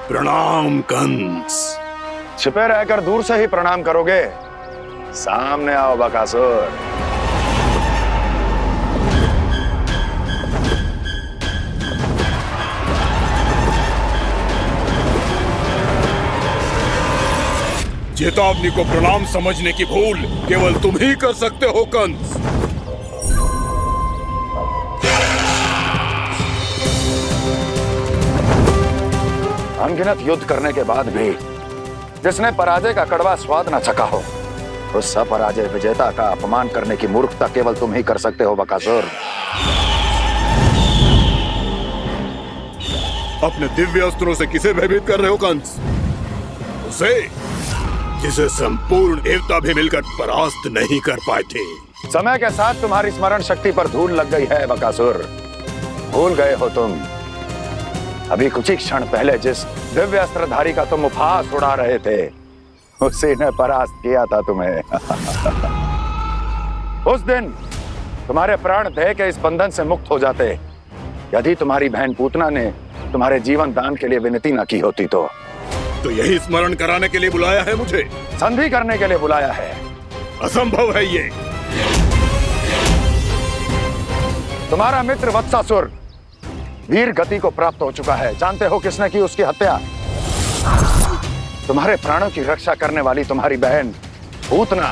प्रणाम कंस। छिपे रहकर दूर से ही प्रणाम करोगे? सामने आओ बकासुर। चेतावनी को प्रणाम समझने की भूल केवल तुम ही कर सकते हो कंस। अनगिनत युद्ध करने के बाद भी जिसने पराजय का कड़वा स्वाद न चखा हो, उस अपराजय विजेता का अपमान करने की मूर्खता केवल तुम ही कर सकते हो बकासुर। अपने दिव्य अस्त्रों से किसे भयभीत कर रहे हो कंस? उसे जिसे संपूर्ण देवता भी मिलकर परास्त नहीं कर पाए थे। समय के साथ तुम्हारी स्मरण शक्ति पर धूल लग गई है बकासुर। भूल गए हो तुम अभी कुछ ही क्षण पहले जिस दिव्य अस्त्रधारी का तुम उपहास उड़ा रहे थे, उसी ने परास्त किया था तुम्हें। उस दिन तुम्हारे प्राण देह के इस बंधन से मुक्त हो जाते यदि तुम्हारी बहन पूतना ने तुम्हारे जीवन दान के लिए विनती न की होती तो यही स्मरण कराने के लिए बुलाया है मुझे? संधि करने के लिए बुलाया है। असंभव है ये। तुम्हारा मित्र वत्सासुर वीर गति को प्राप्त हो चुका है। जानते हो किसने की उसकी हत्या? तुम्हारे प्राणों की रक्षा करने वाली तुम्हारी बहन पूतना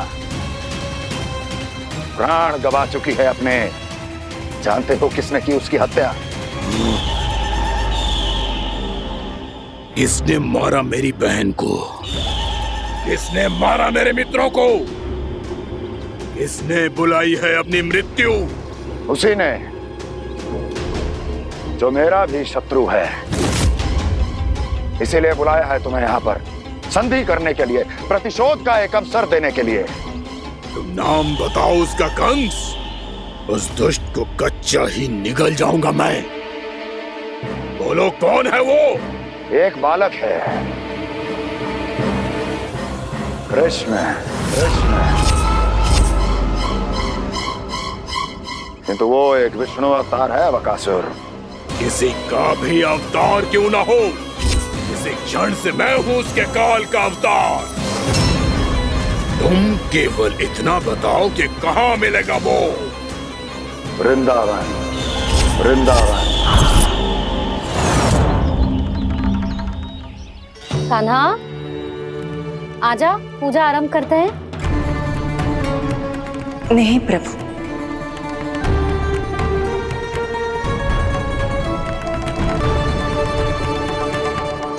प्राण गवा चुकी है अपने। जानते हो किसने की उसकी हत्या? किसने मारा मेरी बहन को? किसने मारा मेरे मित्रों को? किसने बुलाई है अपनी मृत्यु? उसी ने जो मेरा भी शत्रु है। इसीलिए बुलाया है तुम्हें यहाँ पर संधि करने के लिए, प्रतिशोध का एक अवसर देने के लिए। तुम नाम बताओ उसका कंस। उस दुष्ट को कच्चा ही निगल जाऊंगा मैं। बोलो कौन है वो? एक बालक है, कृष्ण। किंतु वो एक विष्णु अवतार है बकासुर। किसी का भी अवतार क्यों ना हो, इसी क्षण से मैं हूं उसके काल का अवतार। तुम केवल इतना बताओ कि कहां मिलेगा वो? वृंदावन। कान्हा, आजा, पूजा आरंभ करते हैं। नहीं प्रभु,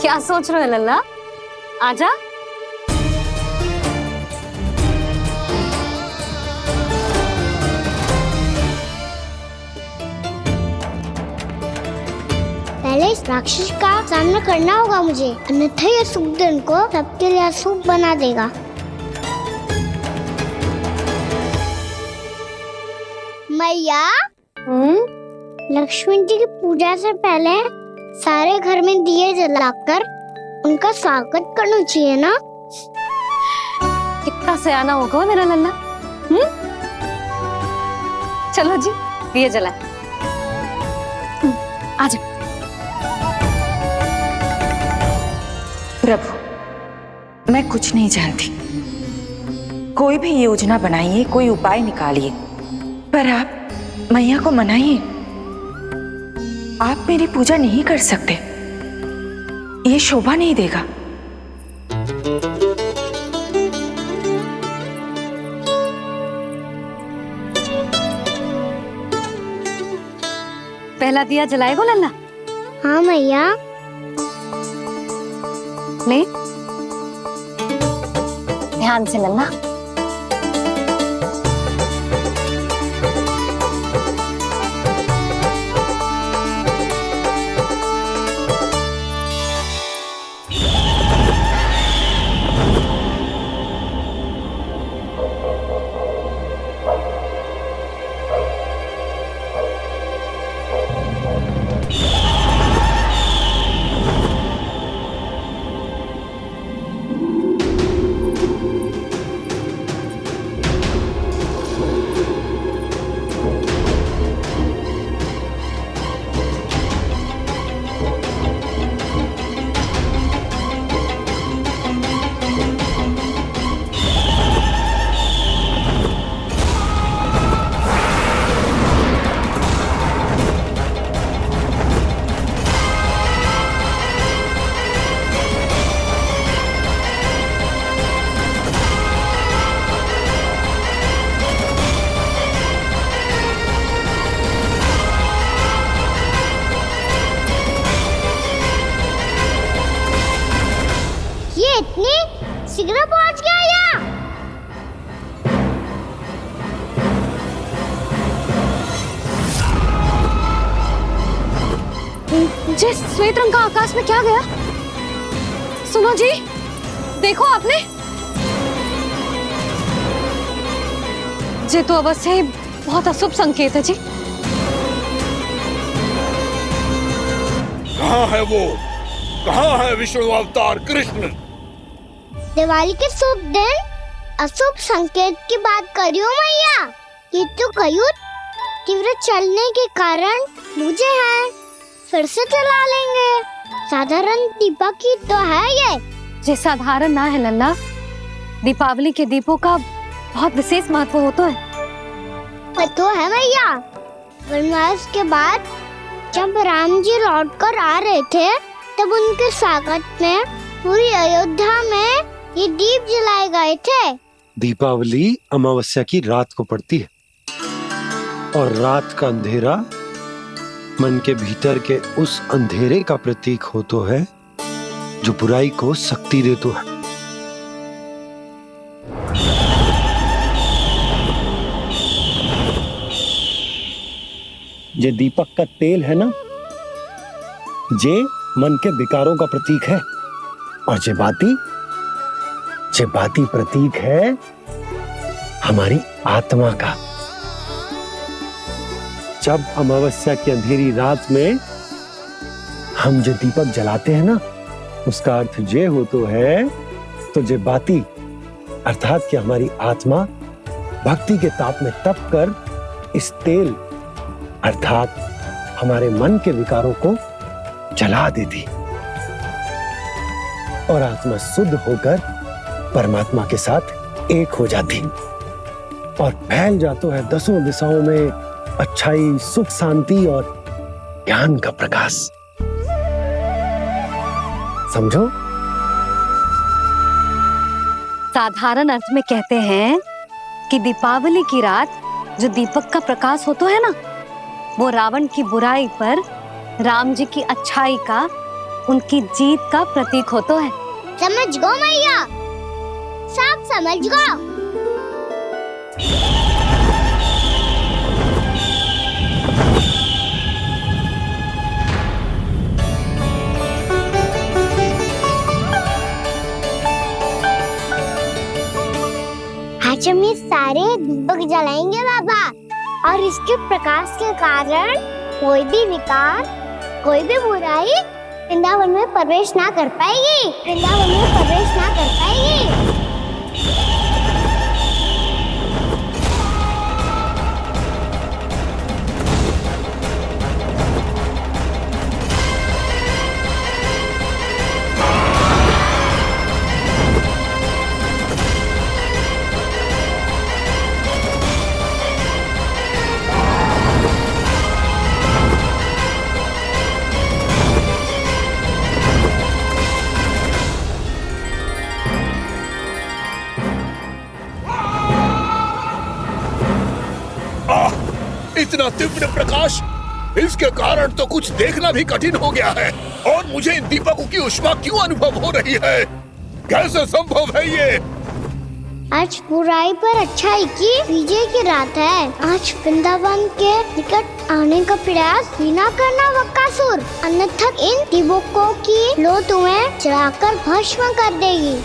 क्या सोच रहे हो लल्ला? आजा। पहले इस राक्षस का सामना करना होगा मुझे, अन्यथा ये शुभ दिन को सबके लिए अशुभ बना देगा। मैया, लक्ष्मण जी की पूजा से पहले सारे घर में दिए जलाकर उनका स्वागत करना चाहिए ना? कितना सयाना होगा मेरा लल्ला। चलो जी, दिए जलाए। आजा। प्रभु, मैं कुछ नहीं जानती। कोई भी योजना बनाइए, कोई उपाय निकालिए, पर आप मैया को मनाइए। आप मेरी पूजा नहीं कर सकते, ये शोभा नहीं देगा। पहला दिया जलाएगो लल्ला? हाँ मैया। ले, ध्यान से लल्ला। जे श्वेत रंग का आकाश में क्या गया? सुनो जी, देखो आपने, जे तो अवश्य ही बहुत अशुभ संकेत है जी। कहाँ है वो? कहाँ है विष्णु अवतार कृष्ण? दिवाली के शुभ दिन अशुभ संकेत की बात करियो मैया। ये तो कयूँ तीव्र चलने के कारण मुझे है, फिर से चला लेंगे। साधारण दीपक ही तो है ये साधारण ना है लल्ला, दीपावली के दीपों का बहुत विशेष महत्व होता है। तो है मैया। वनवास के बाद जब राम जी लौट कर आ रहे थे तब उनके स्वागत में पूरी अयोध्या में ये दीप जलाए गए थे। दीपावली अमावस्या की रात को पड़ती है और रात का अंधेरा मन के भीतर के उस अंधेरे का प्रतीक होतो है जो बुराई को शक्ति देतो है। जे दीपक का तेल है ना, जे मन के विकारों का प्रतीक है, और जे बाती प्रतीक है हमारी आत्मा का। जब अमावस्या की अंधेरी रात में हम जो दीपक जलाते हैं ना, उसका अर्थ जे हो तो है, तो जे बाती अर्थात कि हमारी आत्मा भक्ति के ताप में तप कर इस तेल अर्थात हमारे मन के विकारों को जला देती और आत्मा शुद्ध होकर परमात्मा के साथ एक हो जाती और फैल जाता है दसों दिशाओं में अच्छाई, सुख, शांति और ज्ञान का प्रकाश। समझो? साधारण अर्थ में कहते हैं कि दीपावली की रात जो दीपक का प्रकाश होता है ना, वो रावण की बुराई पर राम जी की अच्छाई का, उनकी जीत का प्रतीक होता है। समझ गो मैया, सब समझ गो। आज हम ये सारे दीपक जलाएंगे बाबा, और इसके प्रकाश के कारण कोई भी विकार, कोई भी बुराई वृंदावन में प्रवेश ना कर पाएगी, वृंदावन में प्रवेश ना कर पाएगी। इतना तीव्र प्रकाश, इसके कारण तो कुछ देखना भी कठिन हो गया है। और मुझे इन दीपकों की उष्मा क्यों अनुभव हो रही है? कैसे संभव है ये? आज बुराई पर अच्छाई की विजय की रात है। आज वृंदावन के निकट आने का प्रयास भी ना करना बकासुर, अन्यथा इन दीपकों की लो तुम्हें जलाकर भस्म कर देगी।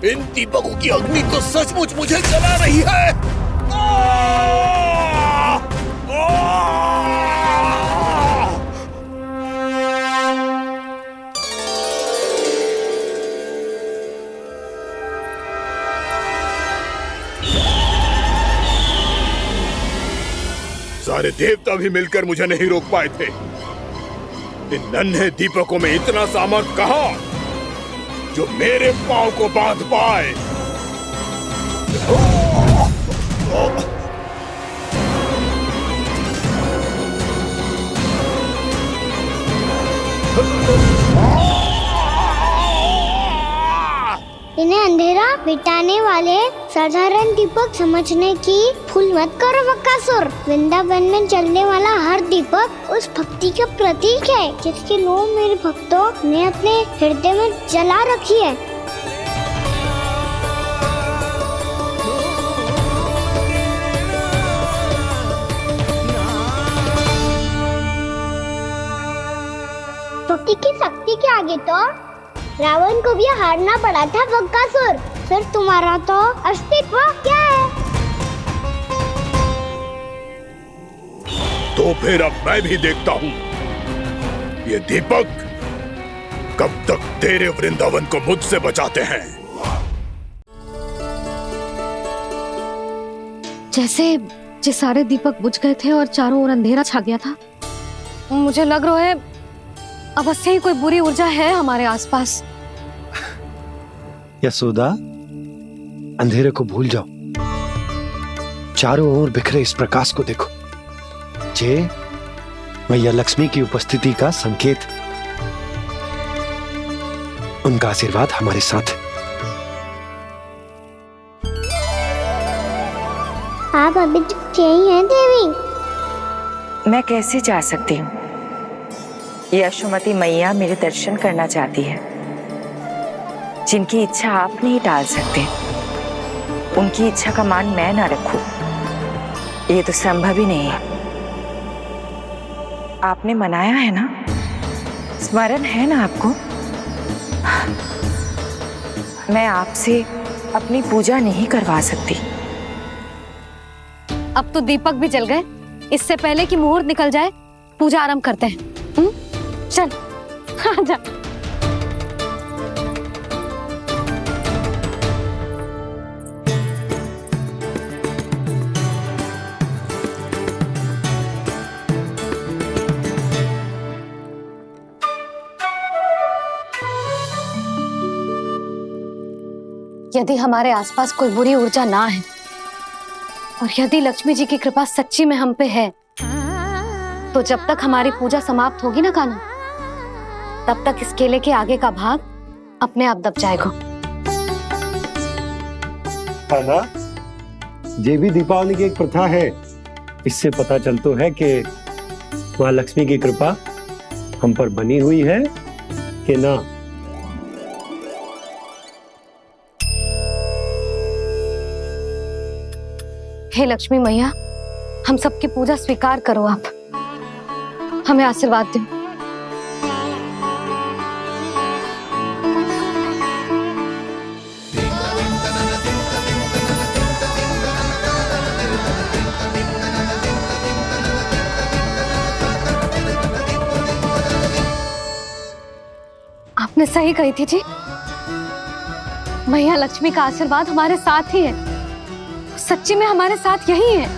इन दीपकों की अग्नि तो सचमुच मुझे जला रही है। सारे देवता भी मिलकर मुझे नहीं रोक पाए थे। इन नन्हे दीपकों में इतना सामर्थ्य कहां जो मेरे पांव को बांध पाए। इन्हें अंधेरा मिटाने वाले साधारण दीपक समझने की भूल मत करो बकासुर। वृंदावन में जलने वाला हर दीपक उस भक्ति का प्रतीक है जिसकी लो मेरे भक्तों ने अपने हृदय में जला रखी है। शक्ति के आगे तो रावण को भी हारना पड़ा था बकासुर। फिर तुम्हारा तो अस्तित्व क्या है? तो फिर अब मैं भी देखता हूँ ये दीपक कब तक तेरे वृंदावन को मुझसे बचाते हैं। जैसे ये सारे दीपक बुझ गए थे और चारों ओर अंधेरा छा गया था, मुझे लग रहा है अवश्य ही कोई बुरी ऊर्जा है हमारे आसपास। यशोदा, अंधेरे को भूल जाओ, चारों ओर बिखरे इस प्रकाश को देखो। जे मैया लक्ष्मी की उपस्थिति का संकेत, उनका आशीर्वाद हमारे साथ है। आप अभी तक यही हैं देवी? मैं कैसे जा सकती हूँ? यशोमती मैया मेरे दर्शन करना चाहती है। जिनकी इच्छा आप नहीं टाल सकते, उनकी इच्छा का मान मैं ना रखूं, ये तो संभव ही नहीं है। आपने मनाया है ना, स्मरण है ना आपको? मैं आपसे अपनी पूजा नहीं करवा सकती। अब तो दीपक भी जल गए, इससे पहले कि मुहूर्त निकल जाए पूजा आरंभ करते हैं। चल आजा। यदि हमारे आसपास कोई बुरी ऊर्जा ना है और यदि लक्ष्मी जी की कृपा सच्ची में हम पे है, तो जब तक हमारी पूजा समाप्त होगी ना कान्हा, तब तक इस केले के आगे का भाग अपने आप दब जाएगा। ना, ये भी दीपावली की एक प्रथा है। इससे पता चलता है कि माँ लक्ष्मी की कृपा हम पर बनी हुई है कि ना। हे लक्ष्मी मैया, हम सबकी पूजा स्वीकार करो, आप हमें आशीर्वाद दो। आपने सही कही थी जी, मैया लक्ष्मी का आशीर्वाद हमारे साथ ही है, सच्ची में हमारे साथ यही है।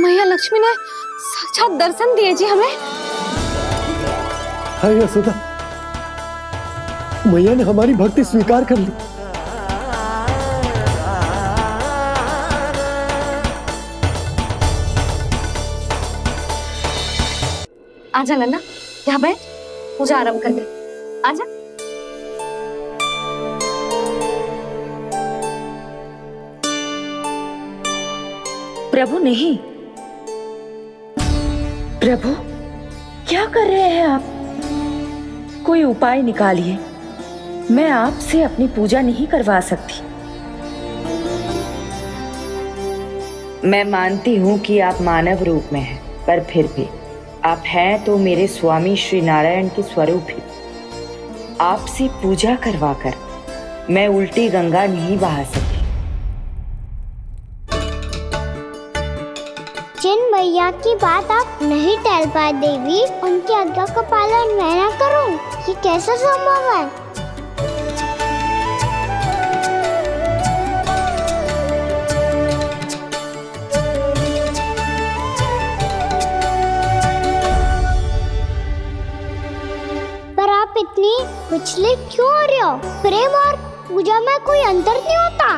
मैया लक्ष्मी ने साक्षात दर्शन दिए जी हमें। हाय यशोदा, मैया ने हमारी भक्ति स्वीकार कर ली। आजा नन्ना, यहाँ बैठ, पूजा आरंभ कर दे। आजा। प्रभु नहीं, प्रभु क्या कर रहे हैं आप? कोई उपाय निकालिए, मैं आपसे अपनी पूजा नहीं करवा सकती। मैं मानती हूँ कि आप मानव रूप में हैं, पर फिर भी आप हैं तो मेरे स्वामी श्री नारायण के स्वरूप ही। आपसे पूजा करवाकर मैं उल्टी गंगा नहीं बहा सकती। जिन भैया की बात आप नहीं टाल पाए देवी, उनकी आज्ञा का पालन मैं ना करूं, ये कैसा संभव है? पर आप इतनी विचलित क्यों हो रहे हो? प्रेम और पूजा में कोई अंतर नहीं होता।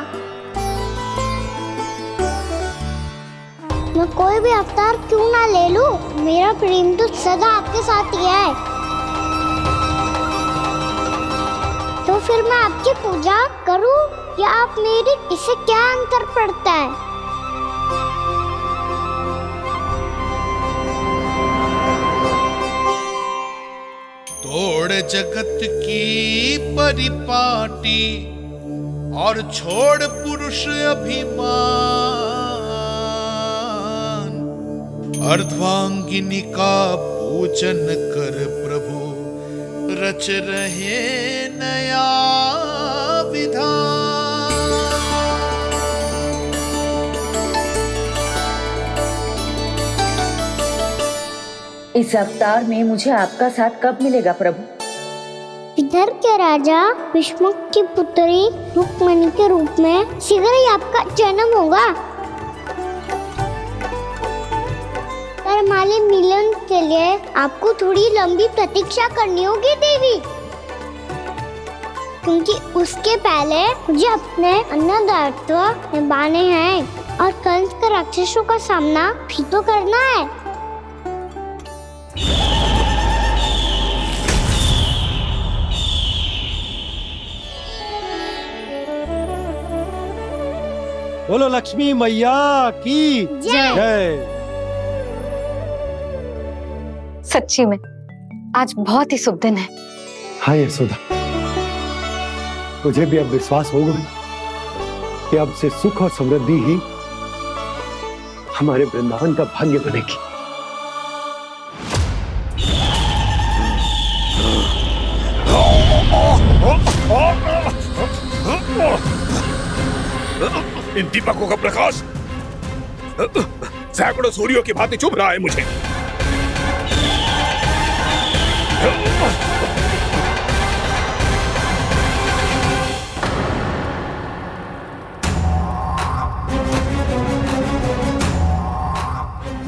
मैं कोई भी अवतार क्यों ना ले लूं, मेरा प्रेम तो सदा आपके साथ ही है। तो फिर मैं आपकी पूजा करूं या आप मेरी, इससे क्या अंतर पड़ता है? छोड़ जगत की परिपाटी और छोड़ पुरुष अभिमान, अर्धांगिनी का पूजन कर प्रभु रच रहे नया विधान। इस अवतार में मुझे आपका साथ कब मिलेगा प्रभु? इधर के राजा भीष्मक की पुत्री रुक्मणी के रूप में शीघ्र ही आपका जन्म होगा। पर हमारे मिलन के लिए आपको थोड़ी लंबी प्रतीक्षा करनी होगी देवी, क्योंकि उसके पहले मुझे अपने अन्य दायित्व निभाने हैं और कंस के राक्षसों का सामना भी तो करना है। बोलो लक्ष्मी मैया की जय। सच्ची में आज बहुत ही शुभ दिन है। हाँ यशोदा, मुझे भी अब विश्वास हो गया कि अब से सुख और समृद्धि ही हमारे वृंदावन का भाग्य बनेगी। इन दीपकों का प्रकाश सैकड़ों सूर्यों की भांति चुभ रहा है मुझे।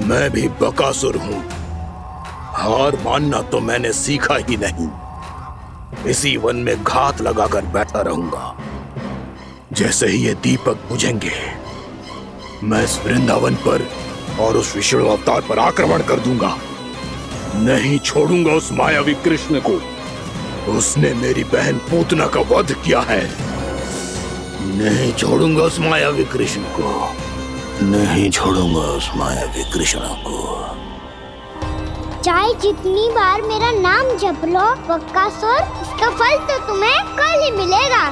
मैं भी बकासुर हूं, हार मानना तो मैंने सीखा ही नहीं। इसी वन में घात लगाकर बैठा रहूंगा। जैसे ही ये दीपक बुझेंगे, मैं इस वृंदावन पर और उस विष्णु अवतार पर आक्रमण कर दूंगा। नहीं छोड़ूंगा उस मायावी कृष्ण को। उसने मेरी बहन पूतना का वध किया है। नहीं छोड़ूंगा उस मायावी कृष्ण को। नहीं छोड़ूंगा उस मायावी कृष्ण को। चाहे जितनी बार मेरा नाम जप लो बकासुर, इसका फल तो तुम्हें कल ही मिलेगा।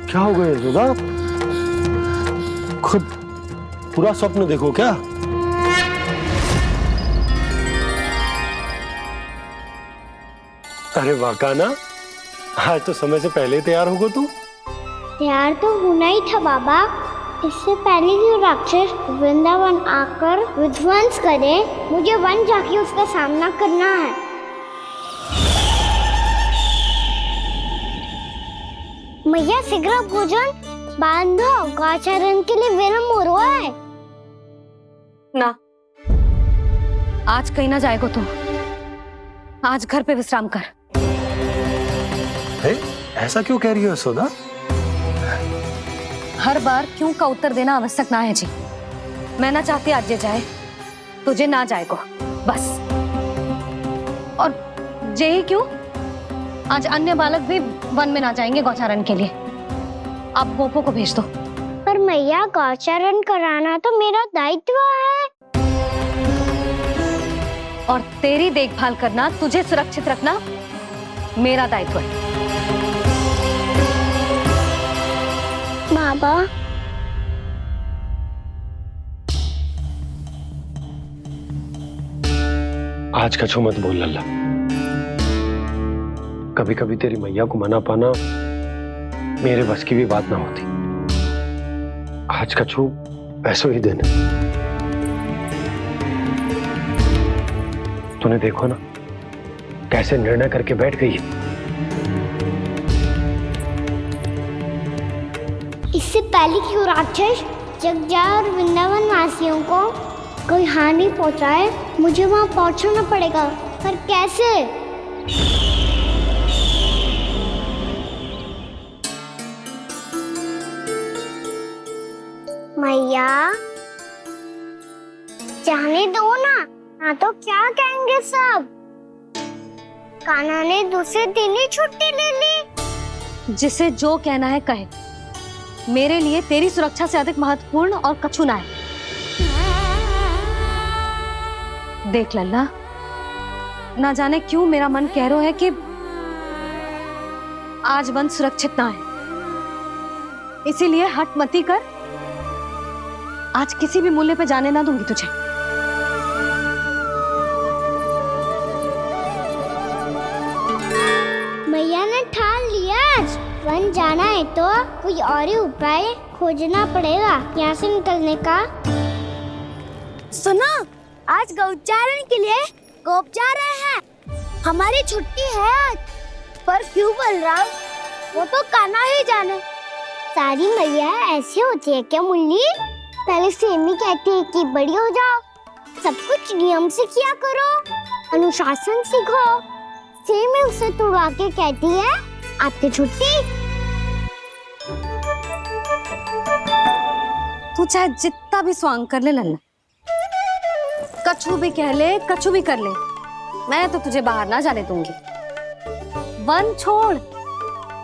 क्या हो गया यशोदा? खुद पूरा स्वप्न देखो क्या? अरे वाह कान्हा, आज तो समय से पहले तैयार होगा तू। तैयार तो होना ही था बाबा। इससे पहले कि राक्षस वृंदावन आकर विध्वंस करे, मुझे वन जाके उसका सामना करना है। मैया शीघ्र भोजन बांधो, गौचरण के लिए विलंब हो रहा है। ना, आज कहीं ना जाएगा तुम। आज घर पे विश्राम कर। ऐसा क्यों कह रही हो यशोदा? हर बार क्यों का उत्तर देना आवश्यक ना है जी। मैं ना चाहती आज ये जाए, तुझे ना जाएगा बस। और यही क्यों, आज अन्य बालक भी वन में ना जाएंगे गौचारण के लिए। आप पोपो को भेज दो। पर मैया गौचरण कराना तो मेरा दायित्व है। और तेरी देखभाल करना, तुझे सुरक्षित रखना मेरा दायित्व है। बाबा, आज कछू मत बोल लल्ला। कभी कभी तेरी मैया को मना पाना मेरे बस की भी बात ना होती। आज का छू ऐसो ही दिन है। तूने देखो ना कैसे निर्णय करके बैठ गई है। इससे पहले कि वो राक्षस जगजा और वृंदावन वासियों को कोई हानि पहुंचाए, मुझे वहां पहुंचना पड़ेगा। पर कैसे? मैया जाने दो ना तो क्या कहेंगे सब। कान्हा ने दूसरे दिन ही छुट्टी ले ली। जिसे जो कहना है कहे, मेरे लिए तेरी सुरक्षा से अधिक महत्वपूर्ण और कछु ना है। देख लल्ला, ना जाने क्यों मेरा मन कह रहा है कि आज वन सुरक्षित ना है, इसीलिए हट मती कर। आज किसी भी मूल्य पे जाने ना दूंगी तुझे। मैया ने ठान लिया, आज वन जाना है तो कोई और ही उपाय खोजना पड़ेगा यहाँ से निकलने का। सुनो, आज गौचारण के लिए गोप जा रहे हैं। हमारी छुट्टी है आज। पर क्यों बलराम? वो तो कान्हा ही जाने। सारी मैया ऐसी होती है क्या मुल्ली? पहले सेमी कहती है कि बड़ी हो जाओ, सब कुछ नियम से किया करो, अनुशासन सीखो। सेमी उसे तुड़वा के कहती है आपकी छुट्टी। तू चाहे जितना भी स्वांग कर ले लल्ला, कछु भी कह ले, कछु भी कर ले, मैं तो तुझे बाहर ना जाने दूंगी। वन छोड़,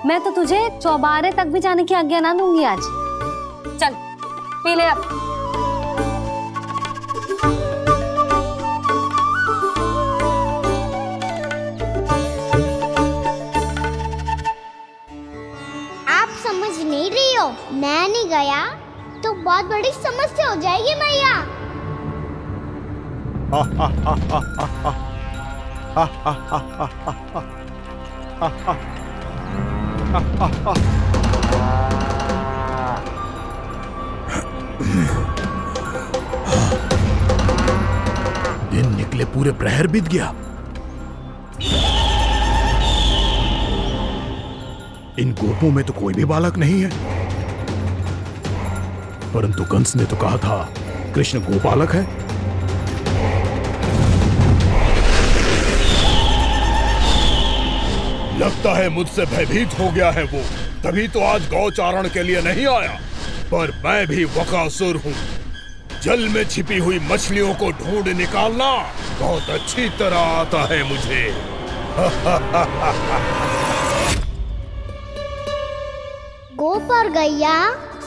मैं तो तुझे चौबारे तक भी जाने की आज्ञा ना दूंगी आज। चल पी ले अब। आप समझ नहीं रही हो, मैं नहीं गया तो बहुत बड़ी समस्या हो जाएगी मैया। दिन निकले पूरे प्रहर बीत गया। इन गोपों में तो कोई भी बालक नहीं है, परंतु कंस ने तो कहा था कृष्ण गोपालक है। लगता है मुझसे भयभीत हो गया है वो, तभी तो आज गौचारण के लिए नहीं आया। पर मैं भी बकासुर हूँ। जल में छिपी हुई मछलियों को ढूंढ निकालना बहुत अच्छी तरह आता है मुझे। गोप और गैया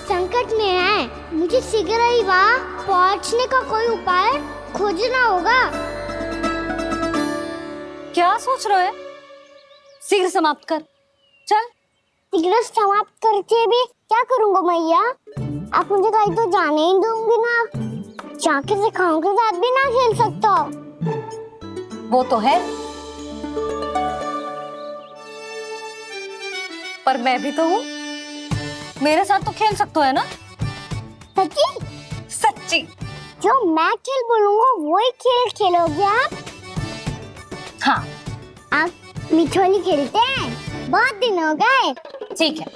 संकट में है, मुझे शीघ्र ही वहाँ पहुँचने का कोई उपाय खोजना होगा। क्या सोच रहे हो? शीघ्र समाप्त कर, चल। शीघ्र समाप्त करके भी क्या करूँगा मैया? आप मुझे कहीं तो जाने ही दूंगी ना। जाके सिखाओं के साथ भी ना खेल सकता। वो तो है, पर मैं भी तो हूँ, मेरे साथ तो खेल सकते हो है ना? सच्ची? सच्ची। जो मैं खेल बोलूँगा वही खेल खेलोगे आप? हाँ। आप मिठोली खेलते हैं? बहुत दिन हो गए। ठीक है,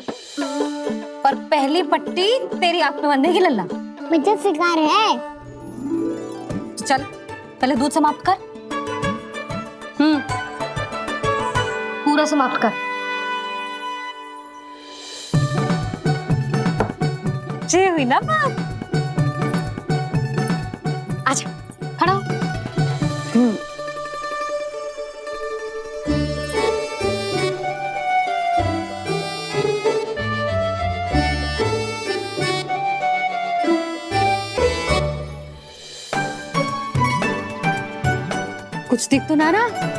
पर पहली पट्टी तेरी आंख में बंधेगी लल्ला। मुझे शिकार है। चल पहले दूध समाप्त कर। पूरा समाप्त कर। जी हुई ना बात? आजा, खड़ा हो। कुछ दिख तो ना रहा?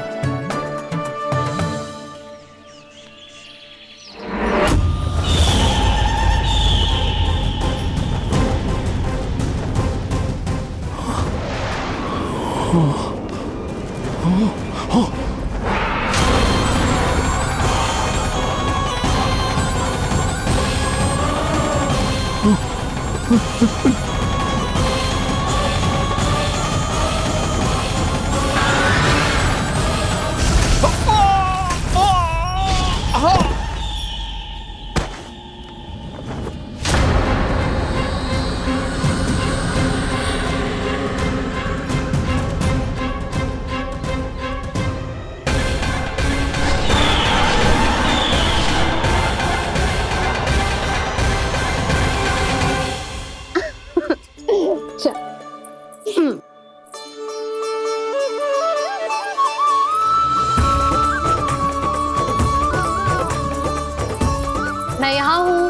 मैं यहाँ हूँ।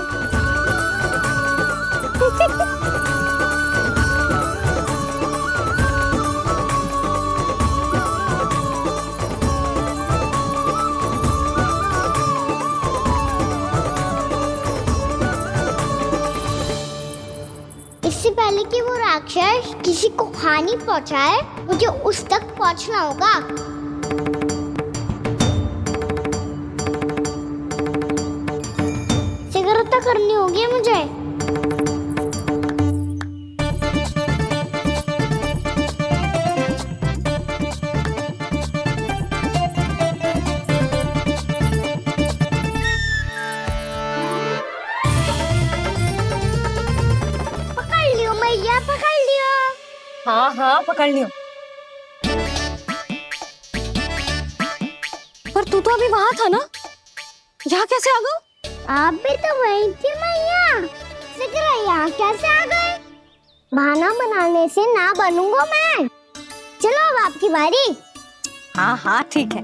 इससे पहले कि वो राक्षस किसी को हानि पहुंचाए, मुझे उस तक पहुंचना होगा। सिगरेट करनी होगी मुझे। पकड़ लियो मैया, पकड़ लियो। हाँ हाँ पकड़ लियो। पर तू तो अभी वहां था ना, यहाँ कैसे आ गया? आप भी तो वही थी मैया, सिकरा यहाँ कैसे आ गए? बहाना बनाने से ना बनूंगा मैं। चलो अब आपकी बारी। हाँ हाँ ठीक है।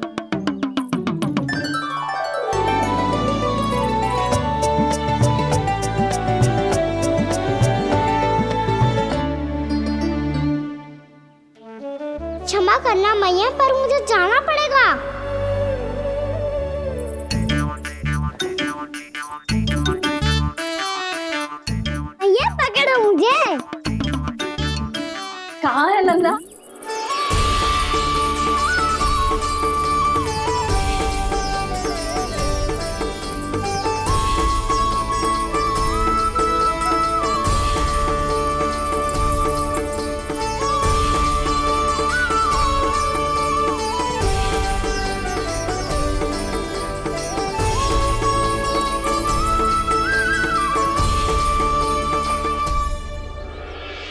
क्षमा करना मैया, पर मुझे जाना पड़ेगा। मैया पकड़ो मुझे। कहाँ है नंदा?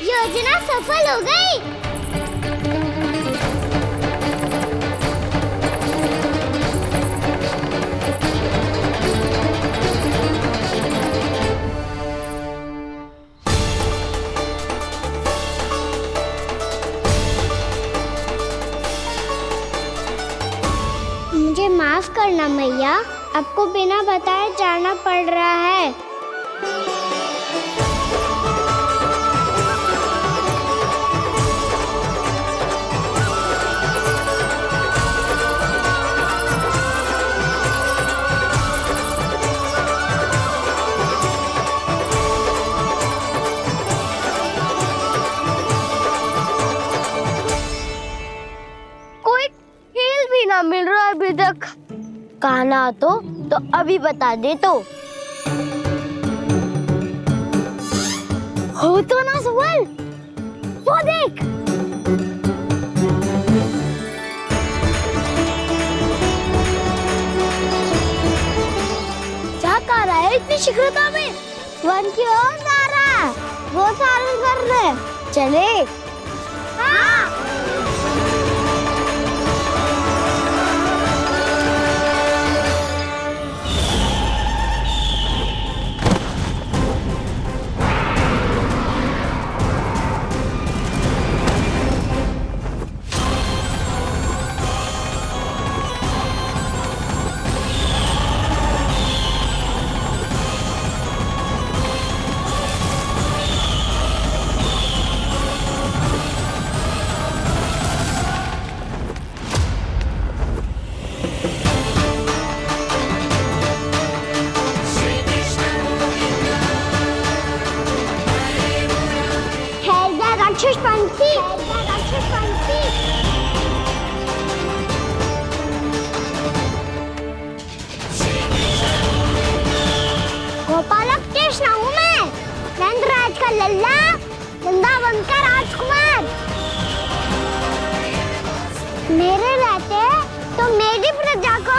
योजना सफल हो गई। मुझे माफ करना मैया, आपको बिना बताए जाना पड़ रहा है। कोई खेल भी ना मिल रहा अभी तक। कहना तो अभी बता दे तो। हो तो ना सवाल, वो देख। क्या कर रहा है इतनी शीघ्रता में? वन की ओर जा रहा है, वो सारे करने चले। हाँ। मेरे रहते तो मेरी प्रजा को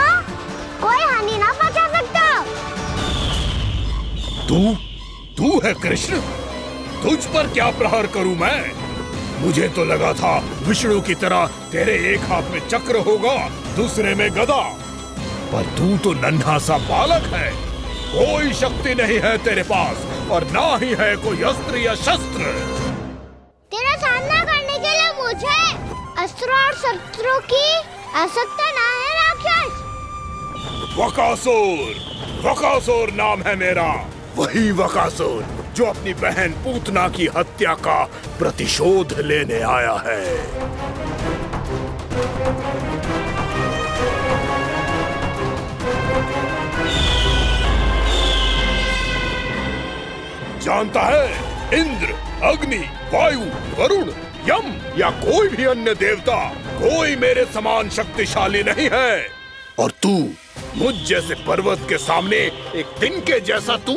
कोई हानि ना पहुंचा सकता। तू है कृष्ण? तुझ पर क्या प्रहार करूं मैं? मुझे तो लगा था विष्णु की तरह तेरे एक हाथ में चक्र होगा, दूसरे में गदा, पर तू तो नन्हा सा बालक है। कोई शक्ति नहीं है तेरे पास और ना ही है कोई अस्त्र या शस्त्र। तेरा सामना करने के लिए मुझे अस्त्र और शस्त्रों की आवश्यकता ना है राक्षस। वकासुर नाम है मेरा, वही वकासुर जो अपनी बहन पूतना की हत्या का प्रतिशोध लेने आया है। जानता है, इंद्र, अग्नि, वायु, वरुण, यम या कोई भी अन्य देवता कोई मेरे समान शक्तिशाली नहीं है। और तू मुझ जैसे पर्वत के सामने एक तिनके जैसा तू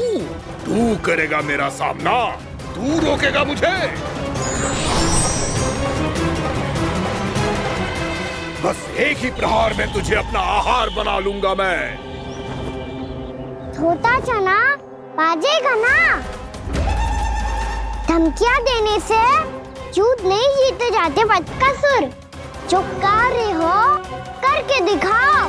करेगा मेरा सामना? तू रोकेगा मुझे? बस एक ही प्रहार में तुझे अपना आहार बना लूंगा मैं। छोटा चना बाजेगा ना? धमकियां देने से युद्ध नहीं जीते जाते बकासुर। जो कार्य हो करके दिखाओ।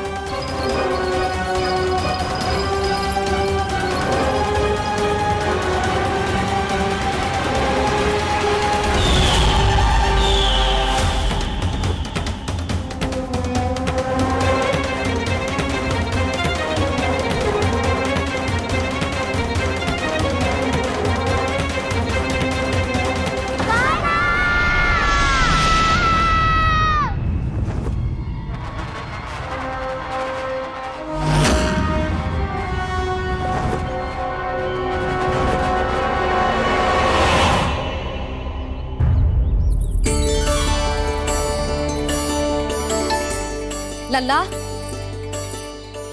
लल्ला,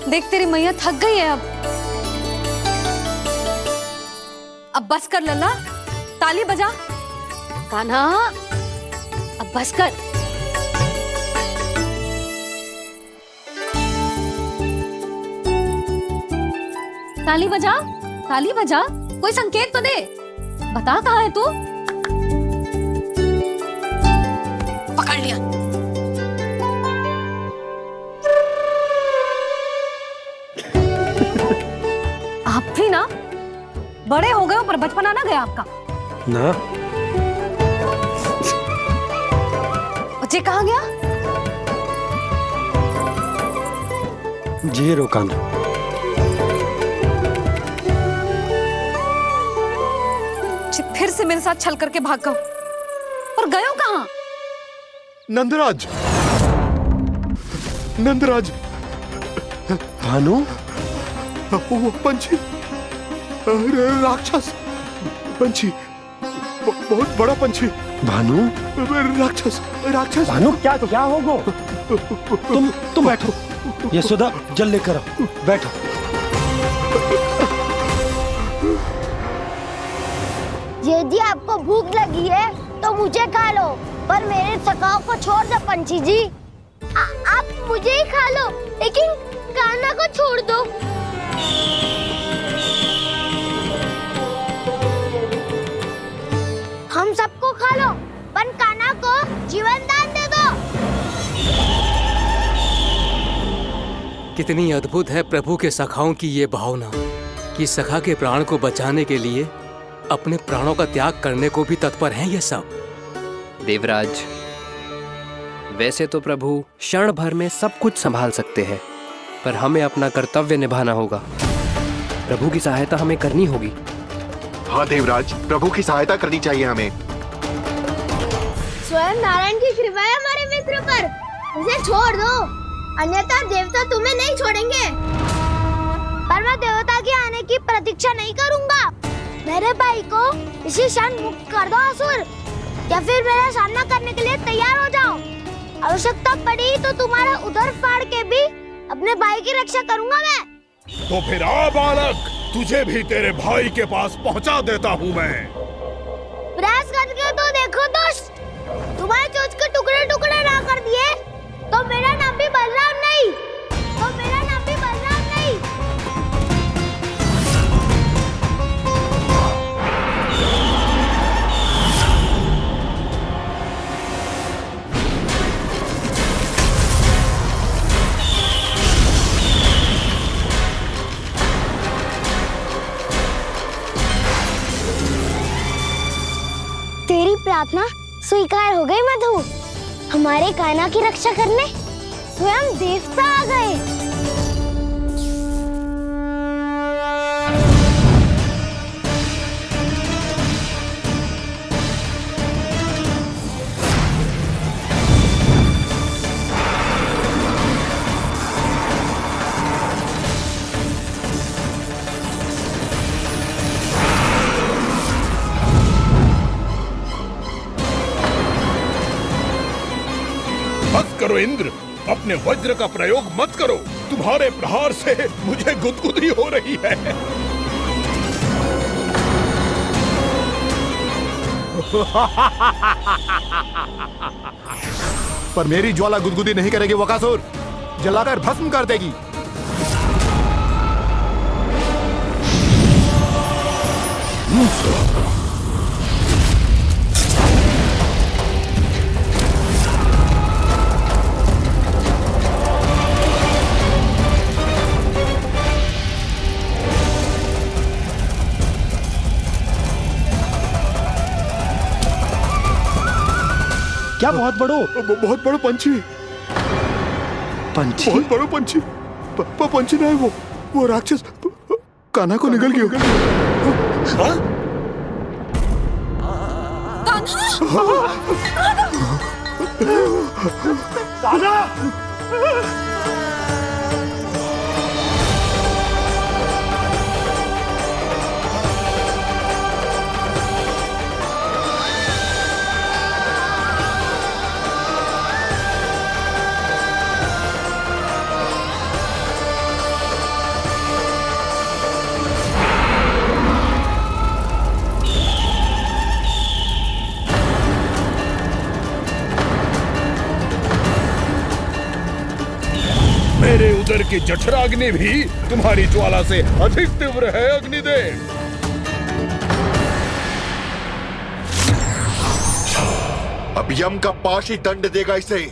देख तेरी मैया थक गई है अब बस कर लल्ला, ताली बजा। कान्हा, अब बस कर। ताली बजा, ताली बजा, कोई संकेत तो दे। बता कहाँ है तू? पकड़ लिया। आप भी ना बड़े हो गए हो, पर बचपना ना गया आपका ना। बच्चे कहाँ गया? जी रोकान। फिर से मेरे साथ छल करके भाग गए, और गए हो कहाँ? नंदराज, नंदराज। भानु, वो पंछी, राक्षस पंछी, बहुत बड़ा पंछी। भानु, राक्षस, राक्षस। भानु, क्या होगा? तुम बैठो। यशोदा, जल लेकर आओ, बैठो। यदि आपको भूख लगी है तो मुझे खा लो, पर मेरे सखाओं को छोड़ दो पंछी जी। आप मुझे ही खा लो, लेकिन कान्हा को छोड़ दो। हम सबको खा लो, पर कान्हा को जीवन दान दे दो। कितनी अद्भुत है प्रभु के सखाओं की ये भावना कि सखा के प्राण को बचाने के लिए अपने प्राणों का त्याग करने को भी तत्पर हैं ये सब। देवराज, वैसे तो प्रभु क्षण भर में सब कुछ संभाल सकते हैं, पर हमें अपना कर्तव्य निभाना होगा। प्रभु की सहायता हमें करनी होगी। हाँ देवराज, प्रभु की सहायता करनी चाहिए हमें। स्वयं नारायण की कृपा है हमारे मित्र पर, उसे छोड़ दो, अन्यथा देवता तुम्हें नहीं छोड़ेंगे। पर मैं देवता के आने की प्रतीक्षा नहीं करूंगा। मेरे भाई को इसी क्षण मुक्त कर दो असुर, या फिर मेरा सामना करने के लिए तैयार हो जाओ। आवश्यकता पड़ी तो तुम्हारा उधर फाड़ के भी अपने भाई की रक्षा करूंगा मैं। तो फिर आ बालक, तुझे भी तेरे भाई के पास पहुंचा देता हूँ मैं। प्रयास करके तो देखो दोस्त, तुम्हारे चोंच के टुकड़े टुकड़े ना कर दिए प्रार्थना स्वीकार हो गई मधु। हमारे कान्हा की रक्षा करने स्वयं देवता आ गए। करो इंद्र, अपने वज्र का प्रयोग मत करो। तुम्हारे प्रहार से मुझे गुदगुदी हो रही है। पर मेरी ज्वाला गुदगुदी नहीं करेगी बकासुर, जलाकर भस्म कर देगी। क्या बहुत बड़ो? बहुत बड़ो पंछी। पंछी? बहुत बड़ो पंछी। पंछी ना है वो राक्षस कान्हा को निगल गया। मेरे उदर की जठराग्नि भी तुम्हारी ज्वाला से अधिक तीव्र है अग्निदेव। अब यम का पाश ही दंड देगा इसे।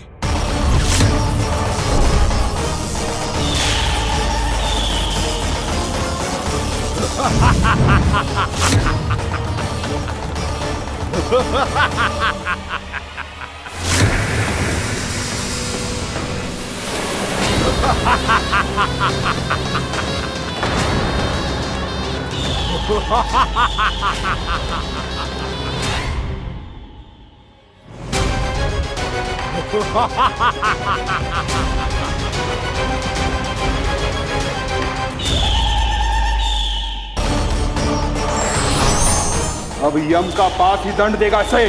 अब यम का पास ही दंड देगा इसे।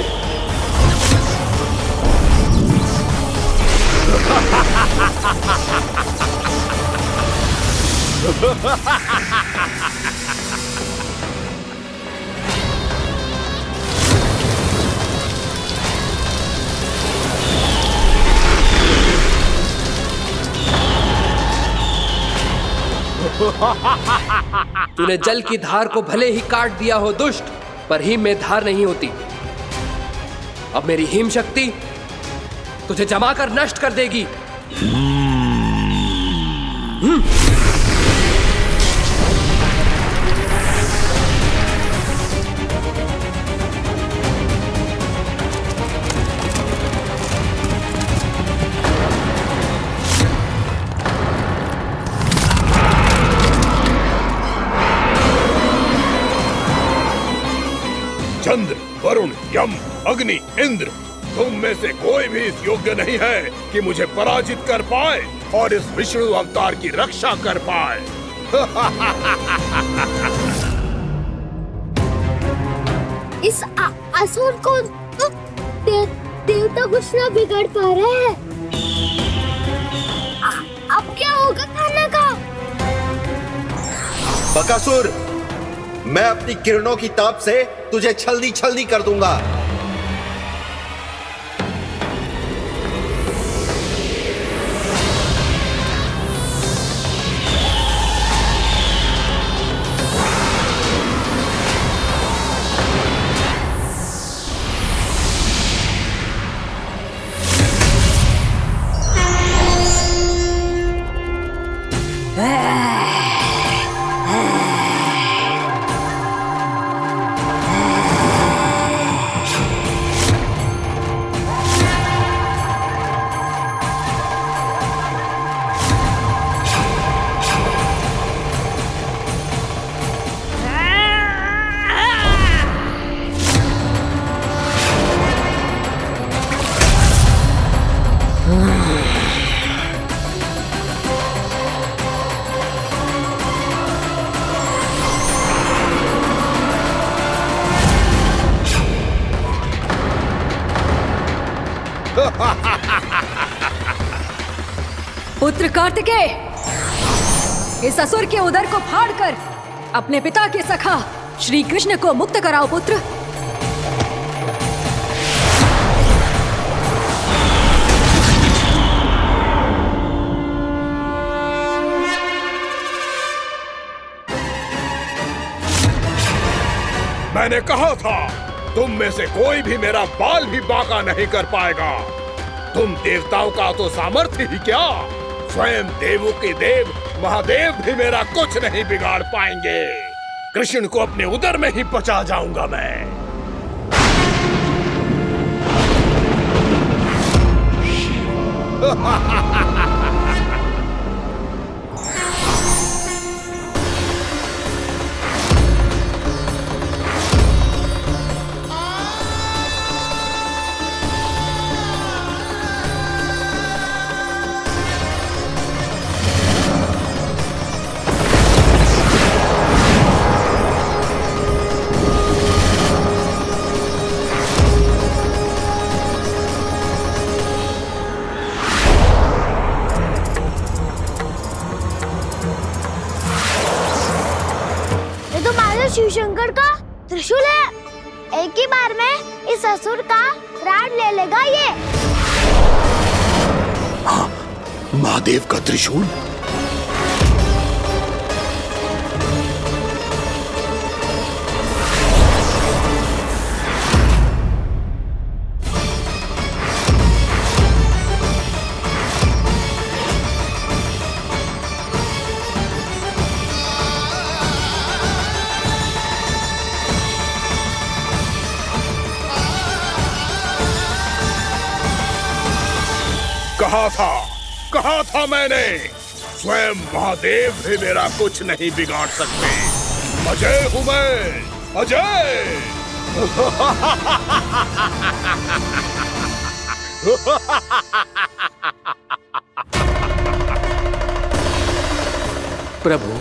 तूने जल की धार को भले ही काट दिया हो दुष्ट, पर हिम में धार नहीं होती। अब मेरी हिम शक्ति तुझे जमाकर नष्ट कर देगी। चंद्र, वरुण, यम, अग्नि, इंद्र, तुम में से कोई भी इस योग्य नहीं है कि मुझे पराजित कर पाए और इस विष्णु अवतार की रक्षा कर पाए। इस असुर को देवता कुछ ना बिगाड़ पा रहे हैं। अब क्या होगा कान्हा का? बकासुर, मैं अपनी किरणों की ताप से तुझे छलनी छलनी कर दूंगा। पुत्र कार्तिकेय, इस असुर के उदर को फाड़कर अपने पिता के सखा श्री कृष्ण को मुक्त कराओ पुत्र। मैंने कहा था तुम में से कोई भी मेरा बाल भी बांका नहीं कर पाएगा। तुम देवताओं का तो सामर्थ्य ही क्या, स्वयं देवों के देव महादेव भी मेरा कुछ नहीं बिगाड़ पाएंगे। कृष्ण को अपने उदर में ही पचा जाऊंगा मैं। शिव शंकर का त्रिशूल है। एक ही बार में इस असुर का प्राण ले लेगा ये। हाँ, महादेव का त्रिशूल। कहा था मैंने, स्वयं महादेव भी मेरा कुछ नहीं बिगाड़ सकते। अजय हूं मैं, अजय। प्रभु,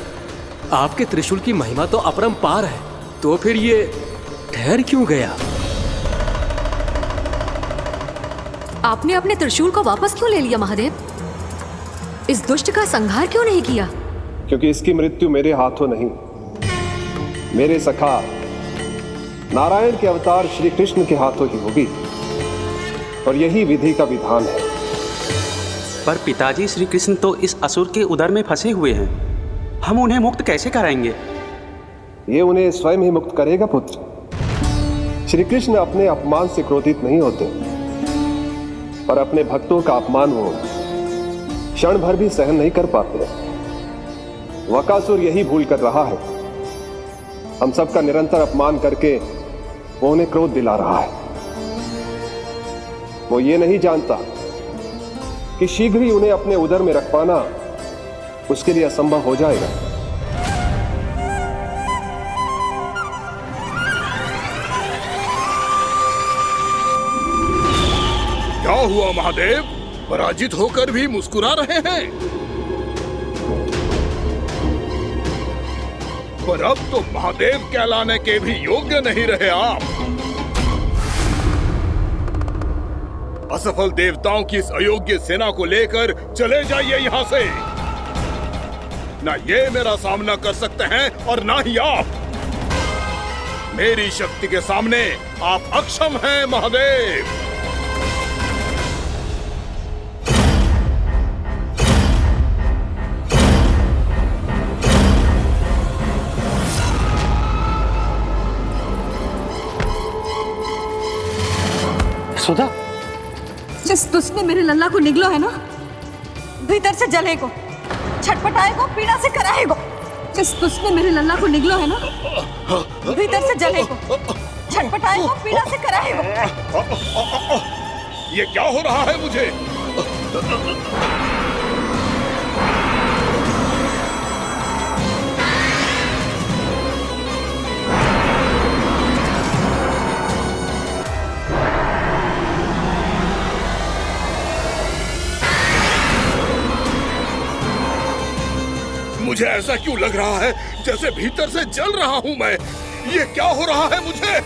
आपके त्रिशूल की महिमा तो अपरंपार है, तो फिर ये ठहर क्यों गया? आपने अपने त्रिशूल को वापस क्यों ले लिया महादेव? इस दुष्ट का संहार क्यों नहीं किया? क्योंकि इसकी मृत्यु मेरे हाथों नहीं, मेरे सखा नारायण के अवतार श्री कृष्ण के हाथों ही होगी, और यही विधि का विधान है। पर पिताजी, श्री कृष्ण तो इस असुर के उदर में फंसे हुए हैं, हम उन्हें मुक्त कैसे कराएंगे? ये उन्हें स्वयं ही मुक्त करेगा पुत्र। श्री कृष्ण अपने अपमान से क्रोधित नहीं होते, पर अपने भक्तों का अपमान वो क्षण भर भी सहन नहीं कर पाते। वकासुर यही भूल कर रहा है, हम सबका निरंतर अपमान करके वो उन्हें क्रोध दिला रहा है। वो ये नहीं जानता कि शीघ्र ही उन्हें अपने उदर में रख पाना उसके लिए असंभव हो जाएगा। क्या हुआ महादेव, पराजित होकर भी मुस्कुरा रहे हैं? पर अब तो महादेव कहलाने के भी योग्य नहीं रहे आप। असफल देवताओं की इस अयोग्य सेना को लेकर चले जाइए यहाँ से। ना ये मेरा सामना कर सकते हैं और ना ही आप। मेरी शक्ति के सामने आप अक्षम हैं महादेव। सुधा, जिस दुष्ट ने मेरे लल्ला को निगलो है ना, भीतर से जलेगो, छटपटाएगो, पीड़ा से कराएगो। जिस दुष्ट ने मेरे लल्ला को निगलो है ना, भीतर से जलेगो, छटपटाएगो, पीड़ा से कराएगो। ये क्या हो रहा है मुझे? मुझे ऐसा क्यों लग रहा है जैसे भीतर से जल रहा हूं मैं। ये क्या हो रहा है मुझे?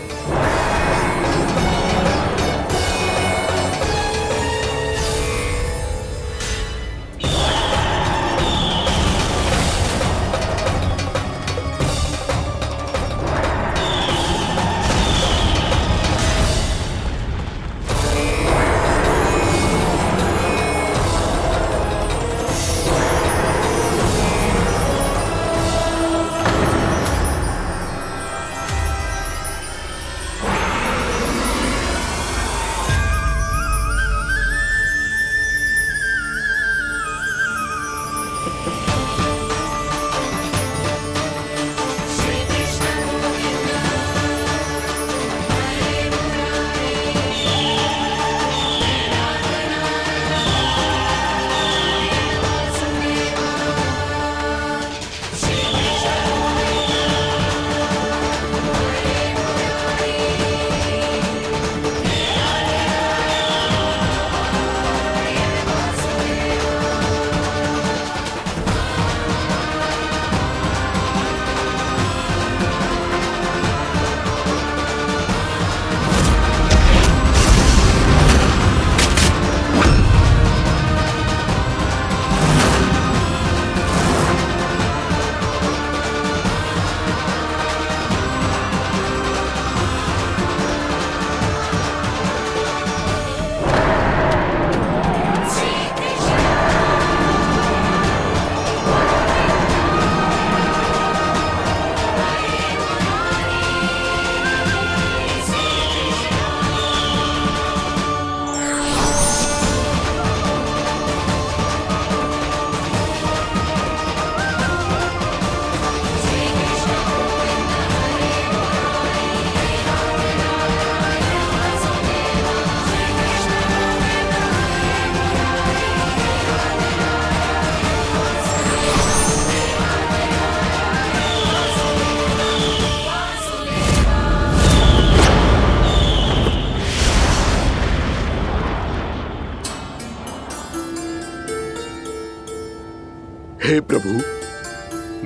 हे प्रभु,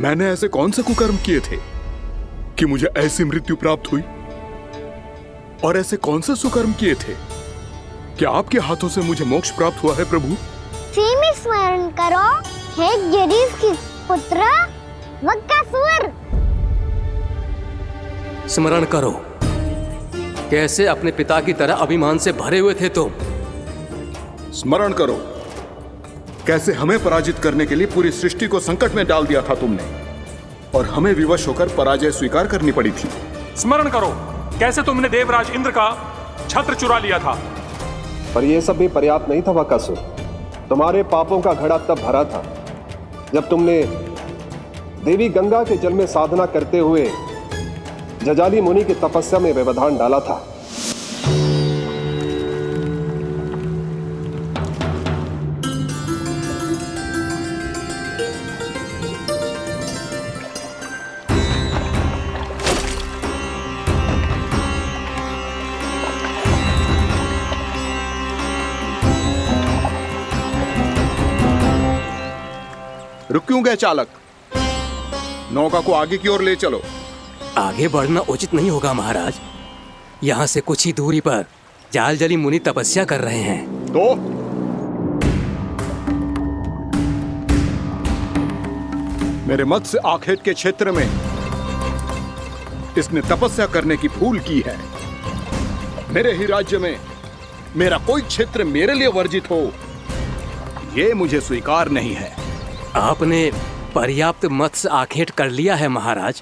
मैंने ऐसे कौन से कुकर्म किए थे कि मुझे ऐसी मृत्यु प्राप्त हुई? और ऐसे कौन से सुकर्म किए थे कि आपके हाथों से मुझे मोक्ष प्राप्त हुआ है प्रभु? में स्मरण करो, हे जरीफ की पुत्र बकासुर। स्मरण करो, कैसे अपने पिता की तरह अभिमान से भरे हुए थे तुम। स्मरण करो, कैसे हमें पराजित करने के लिए पूरी सृष्टि को संकट में डाल दिया था तुमने, और हमें विवश होकर पराजय स्वीकार करनी पड़ी थी। स्मरण करो, कैसे तुमने देवराज इंद्र का छत्र चुरा लिया था। पर यह सब भी पर्याप्त नहीं था बकासुर। तुम्हारे पापों का घड़ा तब भरा था जब तुमने देवी गंगा के जल में साधना करते हुए जजाली मुनि की तपस्या में व्यवधान डाला था। रुक क्यों गए चालक? नौका को आगे की ओर ले चलो। आगे बढ़ना उचित नहीं होगा महाराज। यहाँ से कुछ ही दूरी पर जालजली मुनि तपस्या कर रहे हैं। तो मेरे मत्स्य आखेट के क्षेत्र में इसने तपस्या करने की भूल की है। मेरे ही राज्य में मेरा कोई क्षेत्र मेरे लिए वर्जित हो, यह मुझे स्वीकार नहीं है। आपने पर्याप्त मत्स्य आखेट कर लिया है महाराज।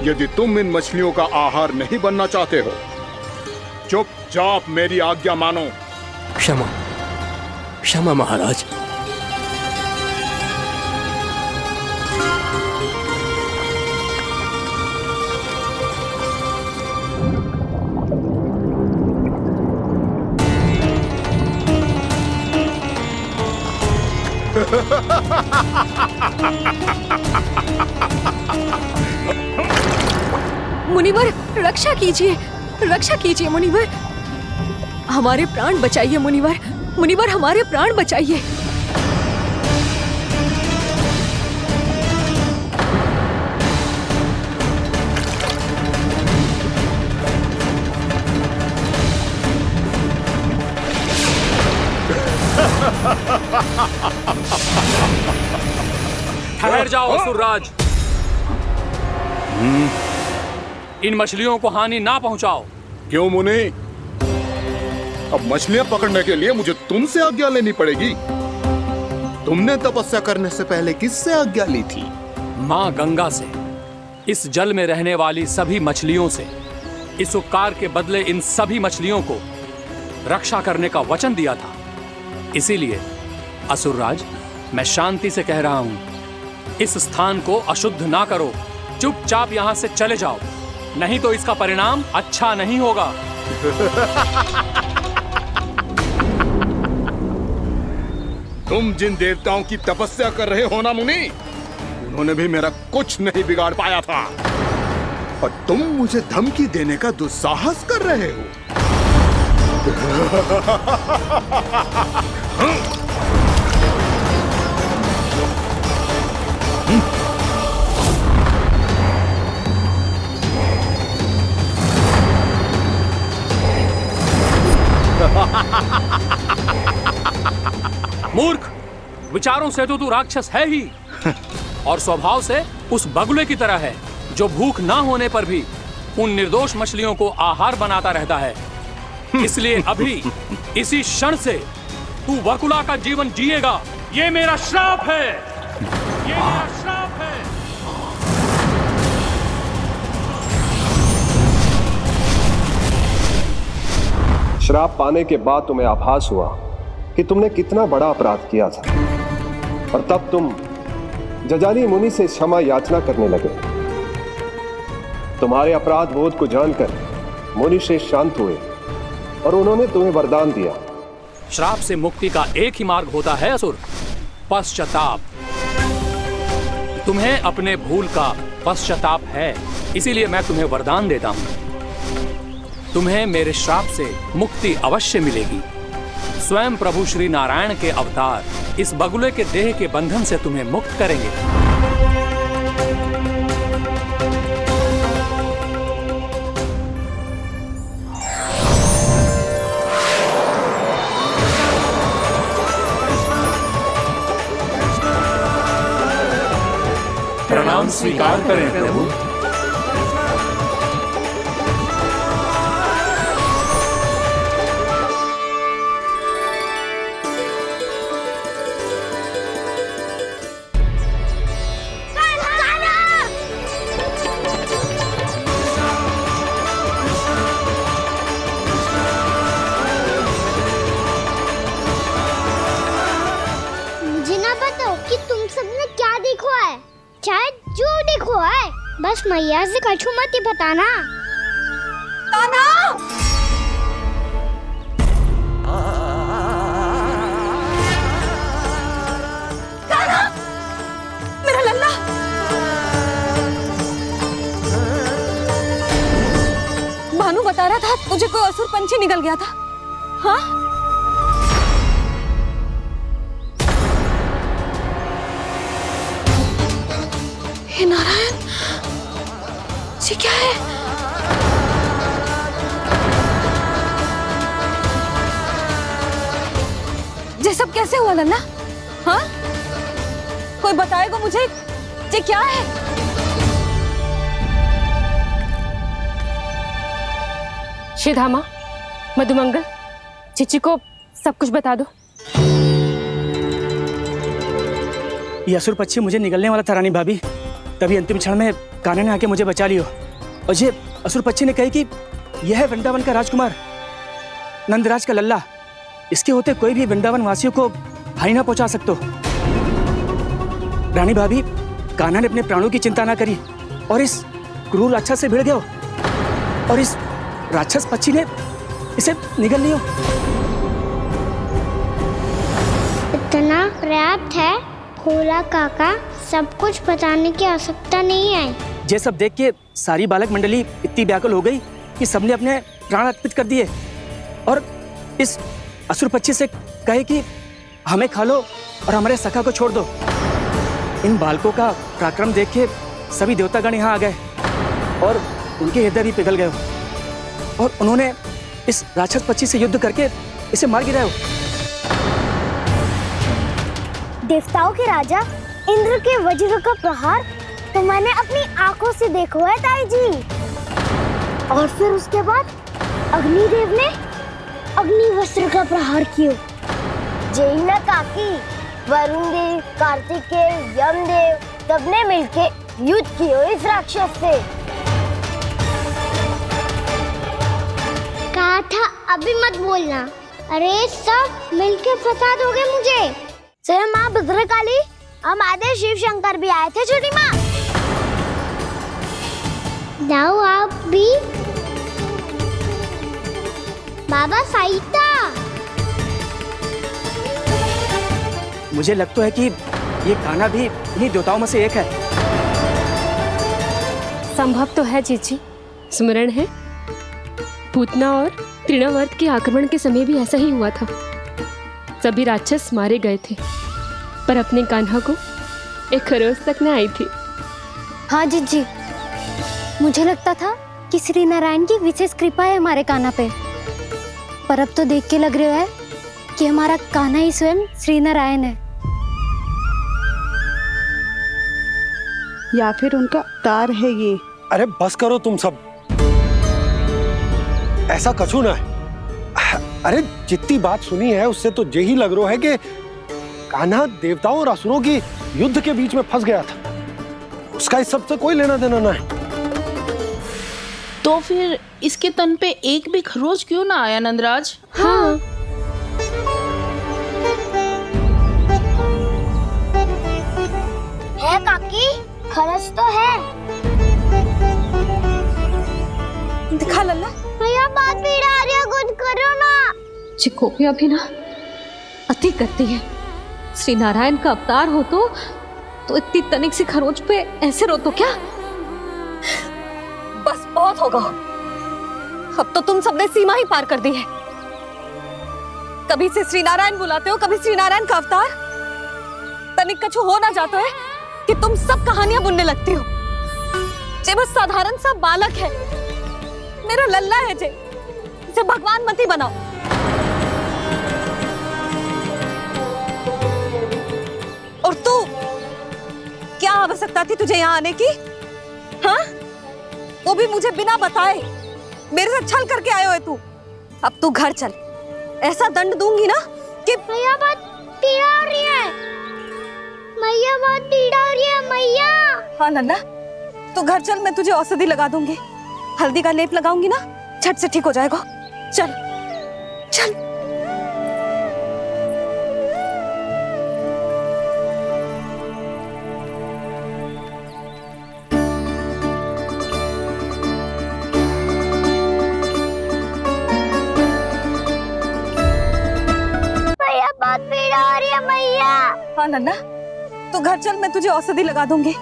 यदि तुम इन मछलियों का आहार नहीं बनना चाहते हो, चुपचाप मेरी आज्ञा मानो। क्षमा, क्षमा महाराज। मुनिवर, रक्षा कीजिए, रक्षा कीजिए मुनिवर, हमारे प्राण बचाइए मुनिवर, मुनिवर हमारे प्राण बचाइए। ठहर जाओ असुरराज, इन मछलियों को हानि ना पहुंचाओ। क्यों मुनि? अब मछलियां पकड़ने के लिए मुझे तुमसे आज्ञा लेनी पड़ेगी। तुमने तपस्या करने से पहले किससे आज्ञा ली थी? माँ गंगा से, इस जल में रहने वाली सभी मछलियों से। इस उपकार के बदले इन सभी मछलियों को रक्षा करने का वचन दिया था। इसीलिए असुरराज, मैं शांति से कह रहा हूं, इस स्थान को अशुद्ध ना करो। चुपचाप यहां से चले जाओ, नहीं तो इसका परिणाम अच्छा नहीं होगा। तुम जिन देवताओं की तपस्या कर रहे हो ना मुनि, उन्होंने भी मेरा कुछ नहीं बिगाड़ पाया था, और तुम मुझे धमकी देने का दुस्साहस कर रहे हो। मूर्ख, विचारों से तो तू राक्षस है ही, और स्वभाव से उस बगुले की तरह है जो भूख ना होने पर भी उन निर्दोष मछलियों को आहार बनाता रहता है। इसलिए अभी इसी क्षण से तू वकुला का जीवन जिएगा। ये मेरा श्राप है, ये मेरा श्राप है। श्राप पाने के बाद तुम्हें आभास हुआ कि तुमने कितना बड़ा अपराध किया था, और तब तुम जजाली मुनि से क्षमा याचना करने लगे। तुम्हारे अपराध बोध को जानकर मुनि श्रेष्ठ शांत हुए और उन्होंने तुम्हें वरदान दिया। श्राप से मुक्ति का एक ही मार्ग होता है असुर, पश्चाताप। तुम्हें अपने भूल का पश्चाताप है, इसीलिए मैं तुम्हें वरदान देता हूं। तुम्हें मेरे श्राप से मुक्ति अवश्य मिलेगी। स्वयं प्रभु श्री नारायण के अवतार इस बगुले के देह के बंधन से तुम्हें मुक्त करेंगे। प्रणाम स्वीकार करें प्रभु। मुझे ना बताओ कि तुम सबने क्या देखा है, शायद जो देखो है, बस मैया से कछु मत ही बताना। कान्हा! कान्हा! मेरा लल्ला! भानु बता रहा था तुझे कोई असुर पंछी निकल गया था। हाँ? हे नारायण, ये क्या है? ये सब कैसे हुआ लल्ला? हाँ? कोई बताएगा मुझे ये क्या है? श्रीधामा, मधुमंगल, चिची को सब कुछ बता दो। ये असुर पक्षी मुझे निगलने वाला था रानी भाभी, तभी अंतिम क्षण में कान्हा ने आके मुझे बचा लियो। और ये असुर पक्षी ने कही कि यह है वृंदावन का राजकुमार, नंदराज का लल्ला। इसके होते कोई भी वृंदावन वासियों को हानि ना पहुंचा सकते। रानी भाभी, कान्हा ने अपने प्राणों की चिंता ना करी और इस क्रूर राक्षस से भिड़ गयो और इस राक्षस पक्षी ने इसे निगल लियो। इतना पर्याप्त है भोला काका, सब कुछ बताने की आवश्यकता नहीं है। ये सब देख के सारी बालक मंडली इतनी व्याकुल हो गई कि सबने अपने प्राण अर्पित कर दिए और इस असुर पक्षी से कहे कि हमें खा लो और हमारे सखा को छोड़ दो। इन बालकों का पराक्रम देख के सभी देवतागण यहाँ आ गए और उनके हृदय भी पिघल गए और उन्होंने इस राक्षस पक्षी से युद्ध करके इसे मार गिराया। देवताओं के राजा इंद्र के वज्र का प्रहार तो मैंने अपनी आंखों से देखा है ताई जी। और फिर उसके बाद अग्निदेव ने अग्निवस्त्र का प्रहार किया। जय ना काकी, वरुण देव, कार्तिकेय, यमदेव सबने मिलके युद्ध किया इस राक्षस से। कहा था अभी मत बोलना। अरे सब मिलके फंसा दोगे मुझे। जय माँ भद्रकाली, हमारे शिव शंकर भी आए थे छोटी माँ। जाओ आप भी। बाबा साईता, मुझे लगता है कि ये कान्हा भी इन्हीं देवताओं में से एक है। संभव तो है चीची, स्मरण है पूतना और तृणावर्त के आक्रमण के समय भी ऐसा ही हुआ था। सभी राक्षस मारे गए थे पर अपने कान्हा को एक खरोच तक न आई थी। हाँ जीजी, मुझे लगता था कि श्री नारायण की विशेष कृपा है हमारे कान्हा पे, पर अब तो देख के लग रहा है कि हमारा कान्हा ही स्वयं श्री नारायण है। या फिर उनका अवतार है ये। अरे बस करो तुम सब, ऐसा कछु ना है। अरे जितनी बात सुनी है उससे तो यही लग रहा है कि कान्हा देवताओं और असुरों की युद्ध के बीच में फंस गया था। उसका इस सब से कोई लेना देना ना है। तो फिर इसके तन पे एक भी खरोच क्यों ना आया नंदराज? हाँ, है काकी, खरच तो है। दिखा लल्ला। भैया बात पीड़ा आ रही है, कुछ करो ना। चिकोपिया भी ना अति करती है। श्री नारायण का अवतार हो तो इतनी तनिक सी खरोच पे ऐसे रो तो क्या? बस बहुत होगा। अब तो तुम सबने सीमा ही पार कर दी है। कभी से श्री नारायण बुलाते हो, कभी श्री नारायण का अवतार। तनिक कछु हो ना जाता है कि तुम सब कहानियां बुनने लगती हो। जे बस साधारण सा बालक है, मेरा लल्ला है जे, इसे भगवान मत ही बनाओ। और तू, क्या आवश्यकता थी तुझे यहाँ आने की? हाँ, वो भी मुझे बिना बताए। मेरे साथ छल करके आयो है तू। अब तू घर चल, ऐसा दंड दूंगी ना कि मैया बहुत पीड़ा हो रही है। मैया बहुत पीड़ा हो रही है मैया। हाँ नन्ना, तू घर चल, मैं तुझे औषधि लगा दूंगी। हल्दी का लेप लगाऊंगी ना, झट से ठीक हो जाएगा। चल चल। मैया बहुत पीड़ा हो रही है मैया। हाँ नन्ना, तू घर चल, मैं तुझे औषधि लगा दूंगी।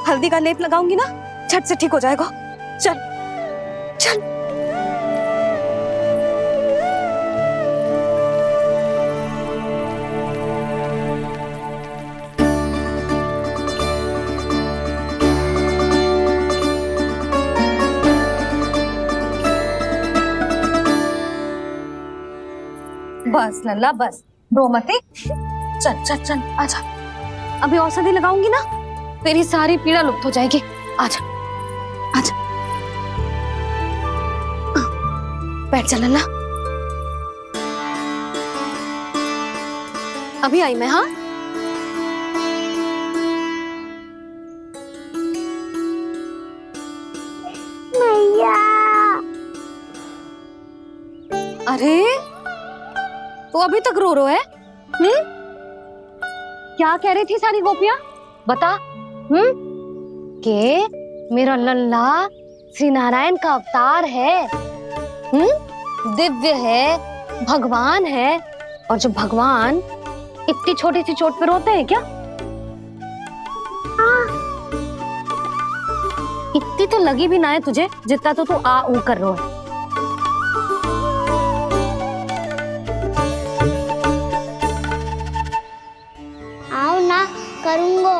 हल्दी का लेप लगाऊंगी ना, झट से ठीक हो जाएगा। चल चल। बस लल्ला बस, रो मत। चल चल चल, आजा। अभी औषधि लगाऊंगी ना, तेरी सारी पीड़ा लुप्त हो जाएगी। आजा आजा, बैठ जा लल्ला। अभी आई मैं। हाँ, मैया। अरे तू अभी तक रो है? क्या कह रही थी सारी गोपियां? बता। के मेरा लल्ला श्री नारायण का अवतार है, दिव्य है, भगवान है। और जो भगवान इतनी छोटी सी चोट पे रोते हैं क्या? इतनी तो लगी भी ना है तुझे, जितना तो तू आ ऊ कर रहा है। आओ ना, करूंगो।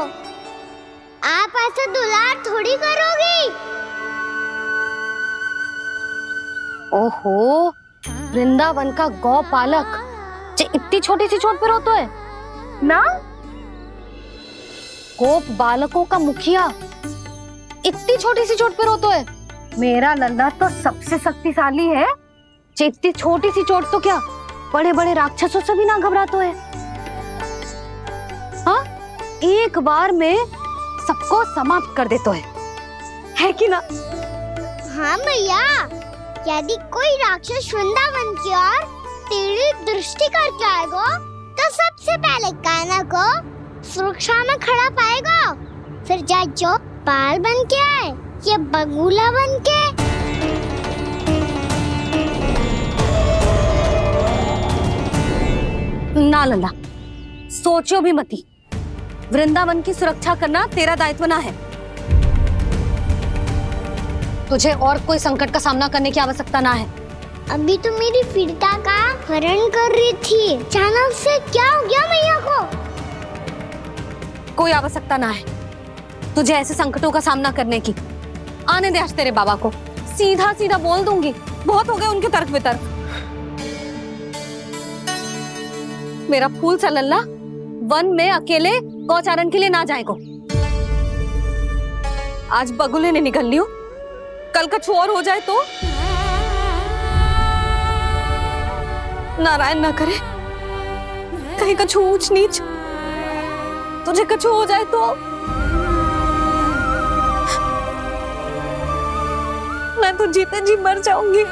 आप ऐसा दुलार थोड़ी करोगी। ओहो, वृंदावन का गौ पालक जे इतनी छोटी सी चोट पे रोता है ना? गोप बालकों का मुखिया इतनी छोटी सी चोट पे रोता है? मेरा लल्ला तो सबसे शक्तिशाली है। जे इतनी छोटी सी चोट तो क्या बड़े बड़े राक्षसों से भी ना घबराता है। हाँ, एक बार में सबको समाप्त कर देता है कि ना? हाँ मैया, यदि कोई राक्षस वृंदावन की ओर टेढ़ी दृष्टि करके आएगा तो सबसे पहले कान्हा को सुरक्षा में खड़ा पाएगा। फिर चाहे जो पाल बन के आए या बगुला बन के। ना लल्ला, सोचो भी मती। वृंदावन की सुरक्षा करना तेरा दायित्व ना है। तुझे और कोई संकट का सामना करने की आवश्यकता ना है। अभी तो मेरी पीड़िता का हरण कर रही थी, अचानक से क्या हो गया मैया को? कोई आवश्यकता ना है तुझे ऐसे संकटों का सामना करने की। आने दे आज तेरे बाबा को, सीधा सीधा बोल दूंगी। बहुत हो गए उनके तर्क वितर्क। मेरा फूल सा लल्ला वन में अकेले गौचारण के लिए ना जाएगो। आज बगुले ने निकल लियो, कल कछु और हो जाए तो? नारायण ना करे, कहीं कछु ऊंच नीच तुझे कछु हो जाए तो? मैं तो जीते जी मर जाऊंगी।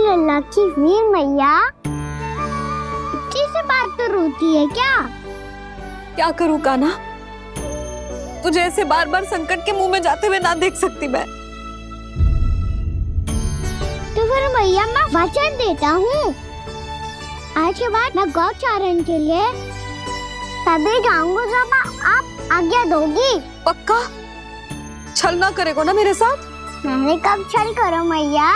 लल्ला की वीर मैया इतनी सी बात तो रोती है क्या? क्या करूं कान्हा, तुझे ऐसे बार बार संकट के मुंह में जाते हुए ना देख सकती मैं। तो फिर मैया मैं वचन देता हूँ, आज के बाद मैं गौचारण के लिए तभी जाऊंगा जब आप आज्ञा दोगी। पक्का? छल ना करेगा ना मेरे साथ? मैंने कब छल करो मैया?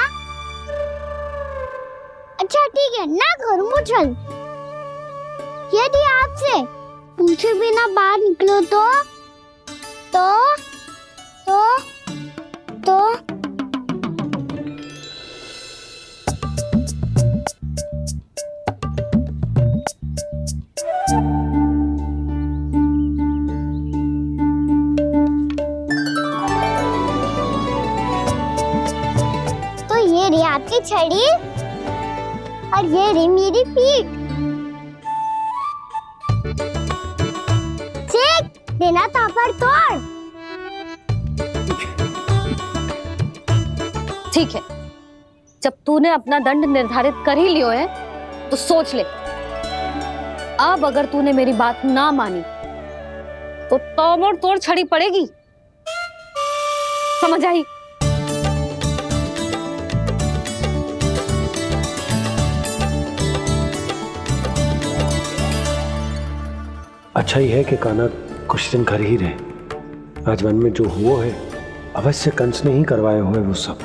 अच्छा ठीक है, ना करूँ छल। यदि आपसे पूछे बिना बाहर निकलो तो ये रही आपकी छड़ी और ये रही मेरी पीठ। ठीक देना तापर तोड़। ठीक है, जब तूने अपना दंड निर्धारित कर ही लियो है तो सोच ले, अब अगर तूने मेरी बात ना मानी तो तोड़ तोड़ छड़ी पड़ेगी, समझ आई? अच्छा ही है कि कान्हा कुछ दिन घर ही रहे। आज वन में जो हुआ है अवश्य कंस ने ही करवाए हुए वो सब।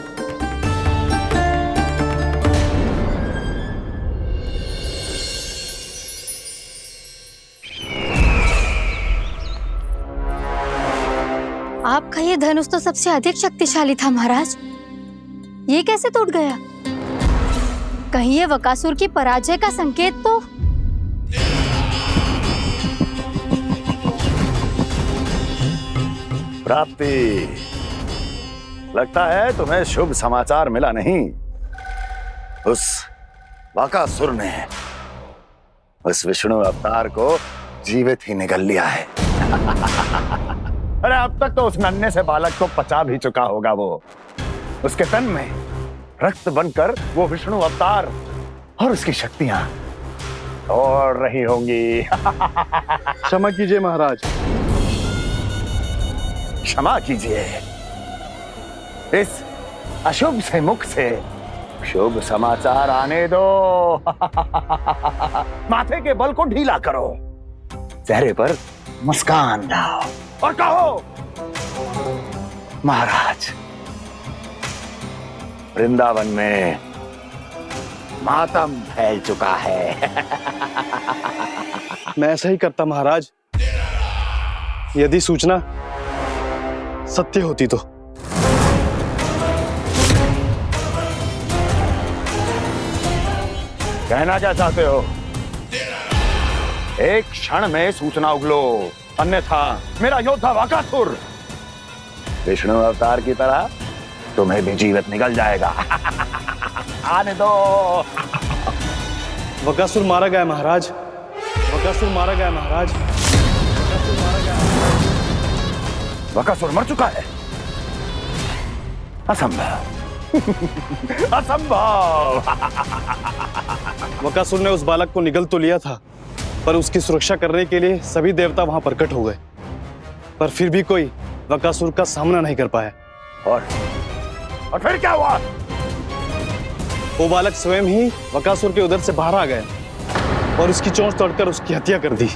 आपका ये धनुष तो सबसे अधिक शक्तिशाली था महाराज, ये कैसे टूट गया? कहीं ये बकासुर की पराजय का संकेत तो? प्राप्ति, लगता है तुम्हें शुभ समाचार मिला नहीं। उस बकासुर ने उस विष्णु अवतार को जीवित ही निगल लिया है। अरे अब तक तो उस नन्हे से बालक को पचा भी चुका होगा वो। उसके तन में रक्त बनकर वो विष्णु अवतार और उसकी शक्तियां दौड़ रही होंगी। क्षमा कीजिए महाराज। क्षमा कीजिए, इस अशुभ से मुख से शुभ समाचार आने दो। माथे के बल को ढीला करो, चेहरे पर मुस्कान लाओ और कहो, महाराज वृंदावन में मातम फैल चुका है। मैं ऐसा ही करता महाराज, यदि सूचना सत्य होती तो। कहना क्या चाहते हो? एक क्षण में सूचना उगलो, अन्यथा मेरा योद्धा बकासुर विष्णु अवतार की तरह तुम्हें भी जीवित निकल जाएगा। आने दो। बकासुर मारा गया महाराज, बकासुर मारा गया महाराज, बकासुर मारा गया। बकासुर मर चुका है? असंभव। असंभव। बकासुर ने उस बालक को निगल तो लिया था, पर उसकी सुरक्षा करने के लिए सभी देवता वहां प्रकट हो गए, पर फिर भी कोई बकासुर का सामना नहीं कर पाया। और फिर क्या हुआ? वो बालक स्वयं ही बकासुर के उदर से बाहर आ गए और उसकी चोंच तोड़कर उसकी हत्या कर दी।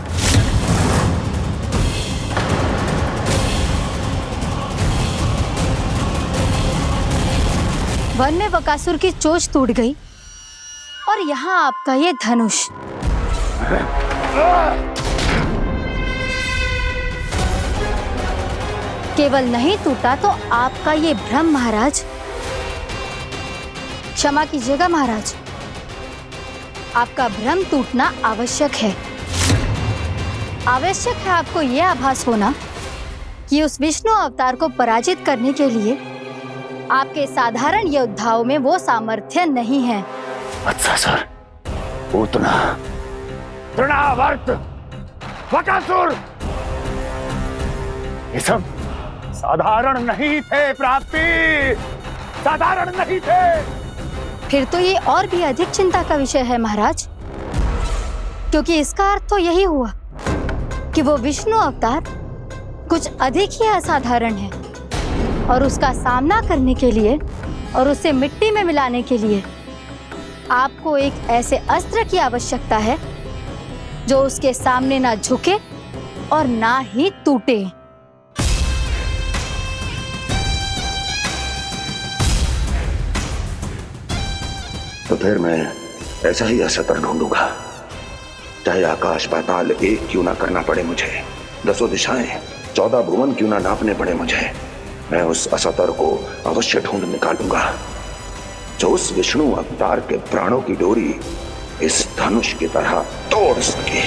वन में बकासुर की चोंच टूट गई और यहाँ आपका ये धनुष। केवल नहीं टूटा तो आपका ये भ्रम महाराज। क्षमा कीजिएगा महाराज, आपका भ्रम टूटना आवश्यक है। आवश्यक है आपको यह आभास होना कि उस विष्णु अवतार को पराजित करने के लिए आपके साधारण योद्धाओं में वो सामर्थ्य नहीं है। अच्छा सर, पूतना, तृणावर्त, बकासुर, ये सब साधारण नहीं थे प्राप्ति, साधारण नहीं थे। फिर तो ये और भी अधिक चिंता का विषय है महाराज, क्योंकि इसका अर्थ तो यही हुआ कि वो विष्णु अवतार कुछ अधिक ही असाधारण है और उसका सामना करने के लिए और उसे मिट्टी में मिलाने के लिए आपको एक ऐसे अस्त्र की आवश्यकता है जो उसके सामने ना झुके और ना ही टूटे। तो फिर मैं ऐसा ही अस्त्र ढूंढूंगा, चाहे आकाश पाताल एक क्यों ना करना पड़े मुझे, 10 दिशाएं 14 भुवन क्यों ना नापने पड़े मुझे, मैं उस अस्त्र को अवश्य ढूंढ निकालूंगा जो उस विष्णु अवतार के प्राणों की डोरी इस धनुष की तरह तोड़ सके।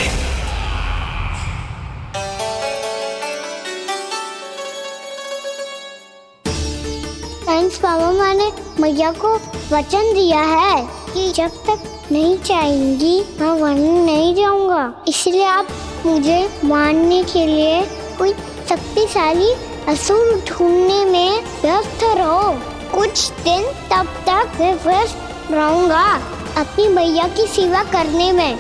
थैंक्स पापा, मैंने मैया को वचन दिया है कि जब तक नहीं चाहेंगी मैं वन नहीं जाऊंगा, इसलिए आप मुझे मारने के लिए कोई शक्तिशाली असुर ढूंढने में व्यस्त रहो। कुछ दिन तब तक मैं व्यस्त रहूंगा अपनी मैया की सेवा करने में।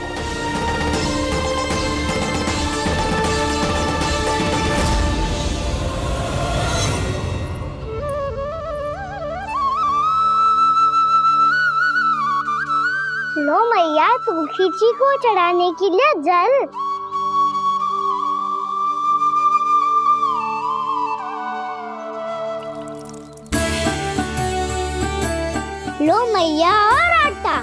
लो मैया, तुलसी जी को चढ़ाने के लिए जल। लो मैया, और आटा।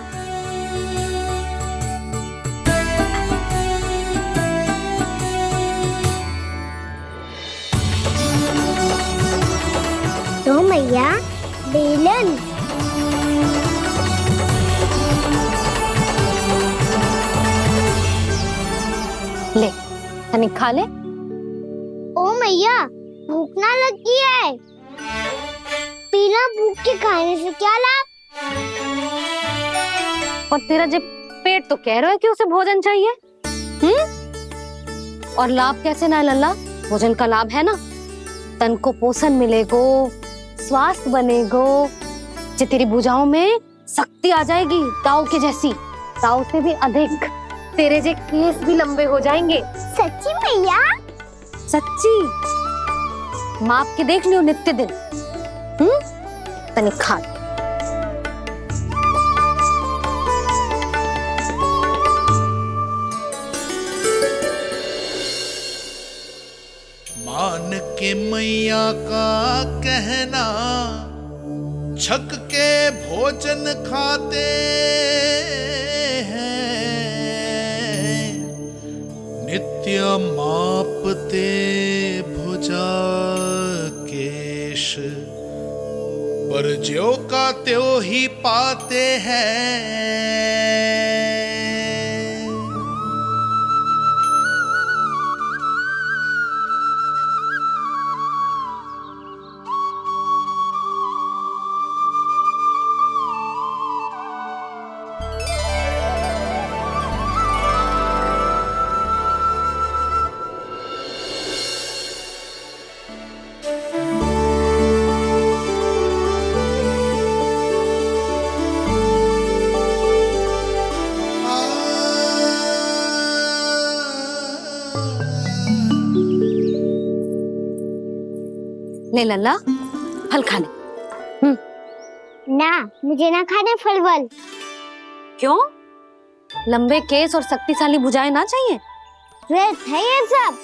लो मैया, बेलन। ले, तनिक खा ले। ओ मैया, भूख ना लगी है। बिना भूख के खाने से क्या लाभ? और तेरा जब पेट तो कह रहा है कि उसे भोजन चाहिए, और लाभ कैसे ना लल्ला? भोजन का लाभ है ना, तन को पोषण मिलेगो, स्वास्थ्य बनेगो, जो तेरी भुजाओं में शक्ति आ जाएगी, ताऊ के जैसी, ताऊ से भी अधिक। तेरे जे केस भी लंबे हो जाएंगे। सच्ची मैया? सच्ची। माप के देख लियो नित्य दिन। तनिक खा। मान के मैया का कहना, छक के भोजन खाते हैं, नित्य मापते भुजा केश, पर ज्यों का त्यों ही पाते हैं। ले लल्ला, फल खा ले। ना, मुझे ना खाने फल वल। क्यों? लंबे केस और शक्तिशाली भुजाएं ना चाहिए? व्यर्थ है ये सब।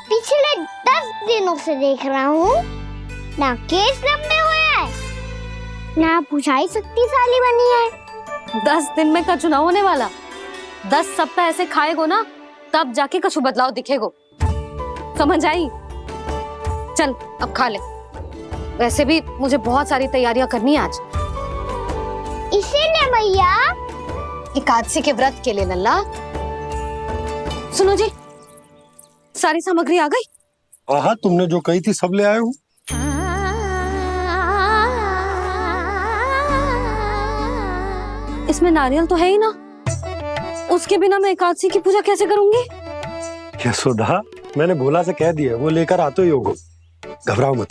पिछले 10 दिनों से देख रहा हूँ, ना केस लंबे हुए हैं, ना भुजाएं शक्तिशाली बनी है। 10 दिन में का चुनाव होने वाला, 10 सप्ताह ऐसे खाएगो ना, तब जाके कछु बदलाव दिखेगो। समझ आई? चल अब खा ले। वैसे भी मुझे बहुत सारी तैयारियां करनी है आज। इसीलिए मैया, एकादशी के व्रत के लिए लल्ला। सुनो जी, सारी सामग्री आ गई? हाँ, तुमने जो कही थी सब ले आए हूँ। इसमें नारियल तो है ही ना, उसके बिना मैं एकादशी की पूजा कैसे करूंगी? यशोदा, मैंने भोला से कह दिया, वो लेकर आते ही होगा, घबराओ मत।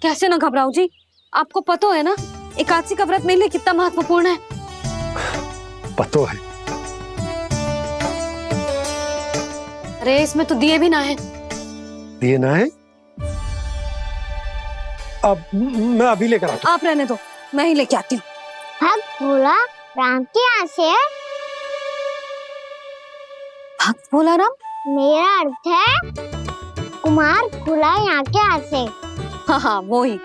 कैसे ना घबराओ जी, आपको पता है ना एकादशी का व्रत मेरे लिए कितना महत्वपूर्ण है। पता है। अरे इसमें तो दिए भी ना है। दिए ना है? अब मैं अभी लेकर आता हूँ। आप रहने दो, मैं ही लेके आती हूँ। हाँ भोला, राम के यहाँ से है? भक्त भोला राम? मेरा अर्थ है कुमार खुला यहाँ के यहाँ से। हाँ हाँ वो ही।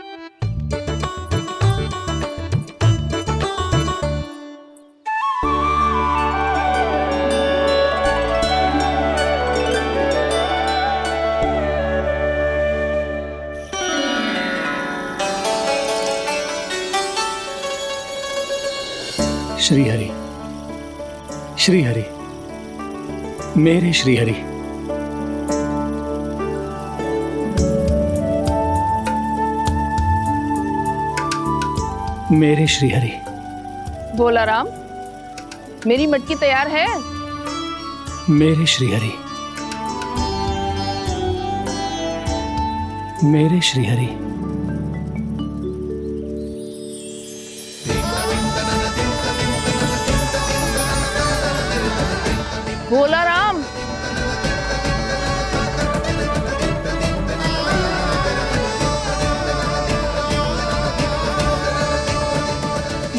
श्री हरि, श्री हरि, मेरे श्री हरि। मेरे श्री हरि। भोला राम, मेरी मटकी तैयार है? मेरे श्री हरि। मेरे श्री हरि। भोला राम,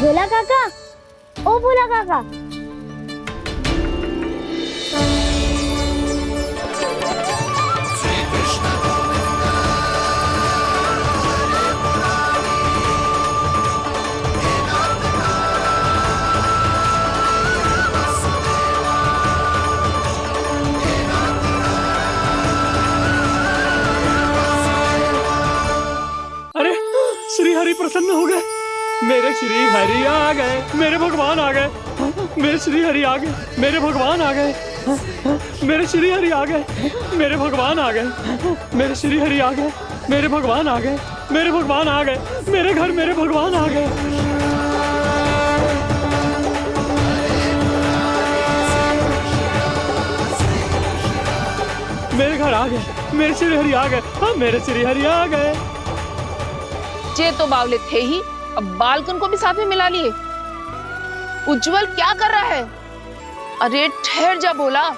भोला काका, ओ भोला काका। अरे श्री हरि प्रसन्न हो गए। मेरे श्री हरि आ गए, मेरे भगवान आ गए। मेरे श्री हरि आ गए, मेरे भगवान आ गए। मेरे श्री हरि आ गए, मेरे भगवान आ गए। मेरे श्री हरि आ गए, मेरे भगवान आ गए। मेरे भगवान आ गए, मेरे घर मेरे भगवान आ गए। मेरे घर आ गए, मेरे श्री हरि आ गए। हाँ मेरे श्री हरि आ गए। ये तो बावले थे ही, अब बालकन को भी साथ में मिला लिए। उज्जवल क्या कर रहा है? अरे ठहर जा भोला।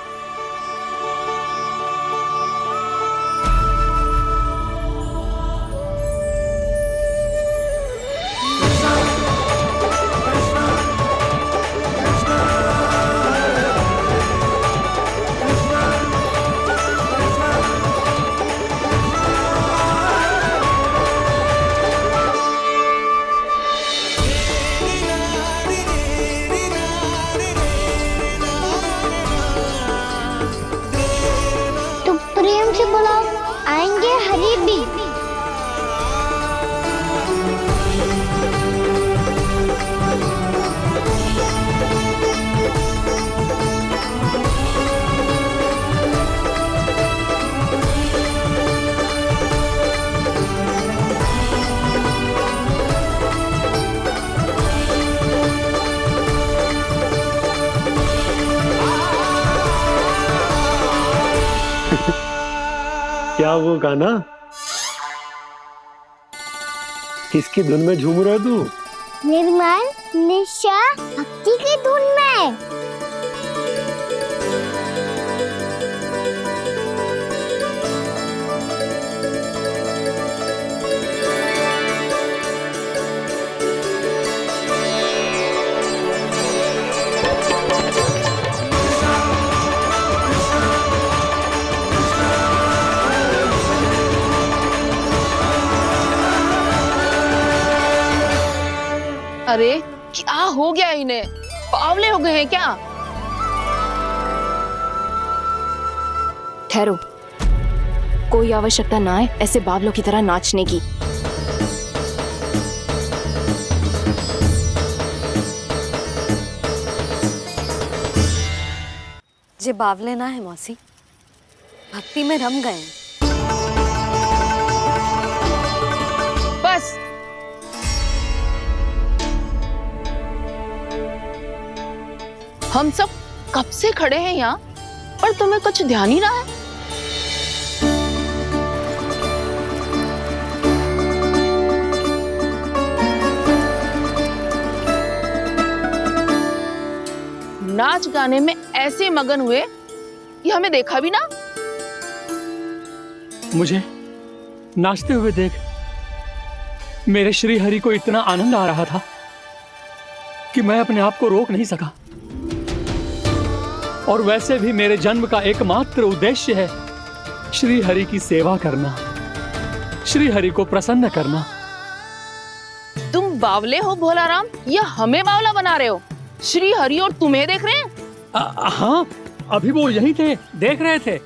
प्रेम से बुलाओ, आएंगे हरि भी। क्या वो गाना? किसकी धुन में झूम रहा तू? निर्मल निशा भक्ति की धुन में। अरे क्या हो गया इन्हें? बावले हो गए हैं क्या? ठहरो, कोई आवश्यकता ना है ऐसे बावलों की तरह नाचने की। जे बावले ना है मौसी, भक्ति में रम गए। बस हम सब कब से खड़े हैं यहाँ, पर तुम्हें कुछ ध्यान ही ना है। नाच गाने में ऐसे मगन हुए कि हमें देखा भी ना। मुझे नाचते हुए देख मेरे श्री हरि को इतना आनंद आ रहा था कि मैं अपने आप को रोक नहीं सका। और वैसे भी मेरे जन्म का एकमात्र उद्देश्य है श्री हरि की सेवा करना, श्री हरि को प्रसन्न करना। तुम बावले हो भोलाराम या हमें बावला बना रहे हो? श्री हरि और तुम्हें देख रहे हैं? हाँ, अभी वो यहीं थे, देख रहे थे।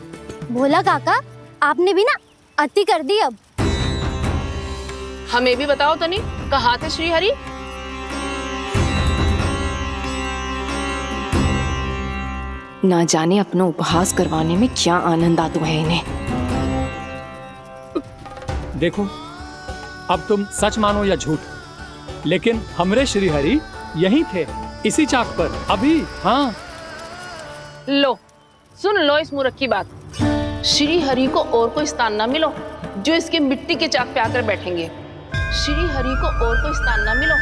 भोला काका, आपने भी ना अति कर दी। अब हमें भी बताओ तनी, कहाँ थे श्री हरि? ना जाने अपना उपहास करवाने में क्या आनंद आता है इन्हें। देखो, अब तुम सच मानो या झूठ, लेकिन हमरे श्री हरि यहीं थे, इसी चाक पर अभी। हाँ, लो सुन लो इस मूर्ख की बात। श्री हरि को और कोई स्थान ना मिलो जो इसके मिट्टी के चाक पे आकर बैठेंगे। श्री हरि को और कोई स्थान ना मिलो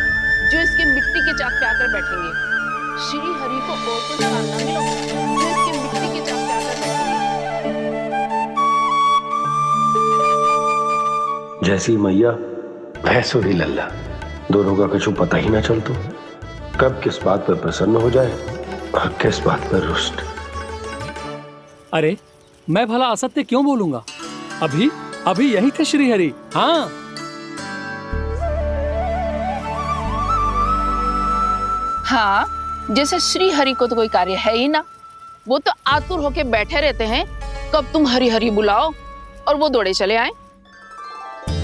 जो इसके मिट्टी के चाक पे आकर बैठेंगे। श्री हरि को और कोई स्थान ना मिलो जो इसके मिट्टी के चाक पे आकर बैठेंगे। जैसी मैया भैंसो ही लल्ला, दोनों का कुछ पता ही ना चलतो, कब किस बात पर प्रसन्न हो जाए और किस बात पर रुष्ट। अरे मैं भला असत्य क्यों बोलूंगा? अभी अभी यही थे श्री हरि। हाँ, हाँ, जैसे श्री हरि को तो कोई कार्य है ही ना, वो तो आतुर होके बैठे रहते हैं कब तुम हरि हरि बुलाओ और वो दौड़े चले आए।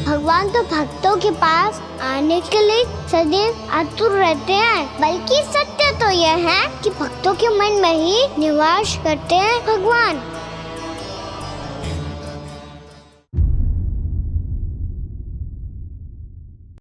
भगवान तो भक्तों के पास आने के लिए सदैव आतुर रहते हैं, बल्कि सत्य तो यह है कि भक्तों के मन में ही निवास करते हैं भगवान।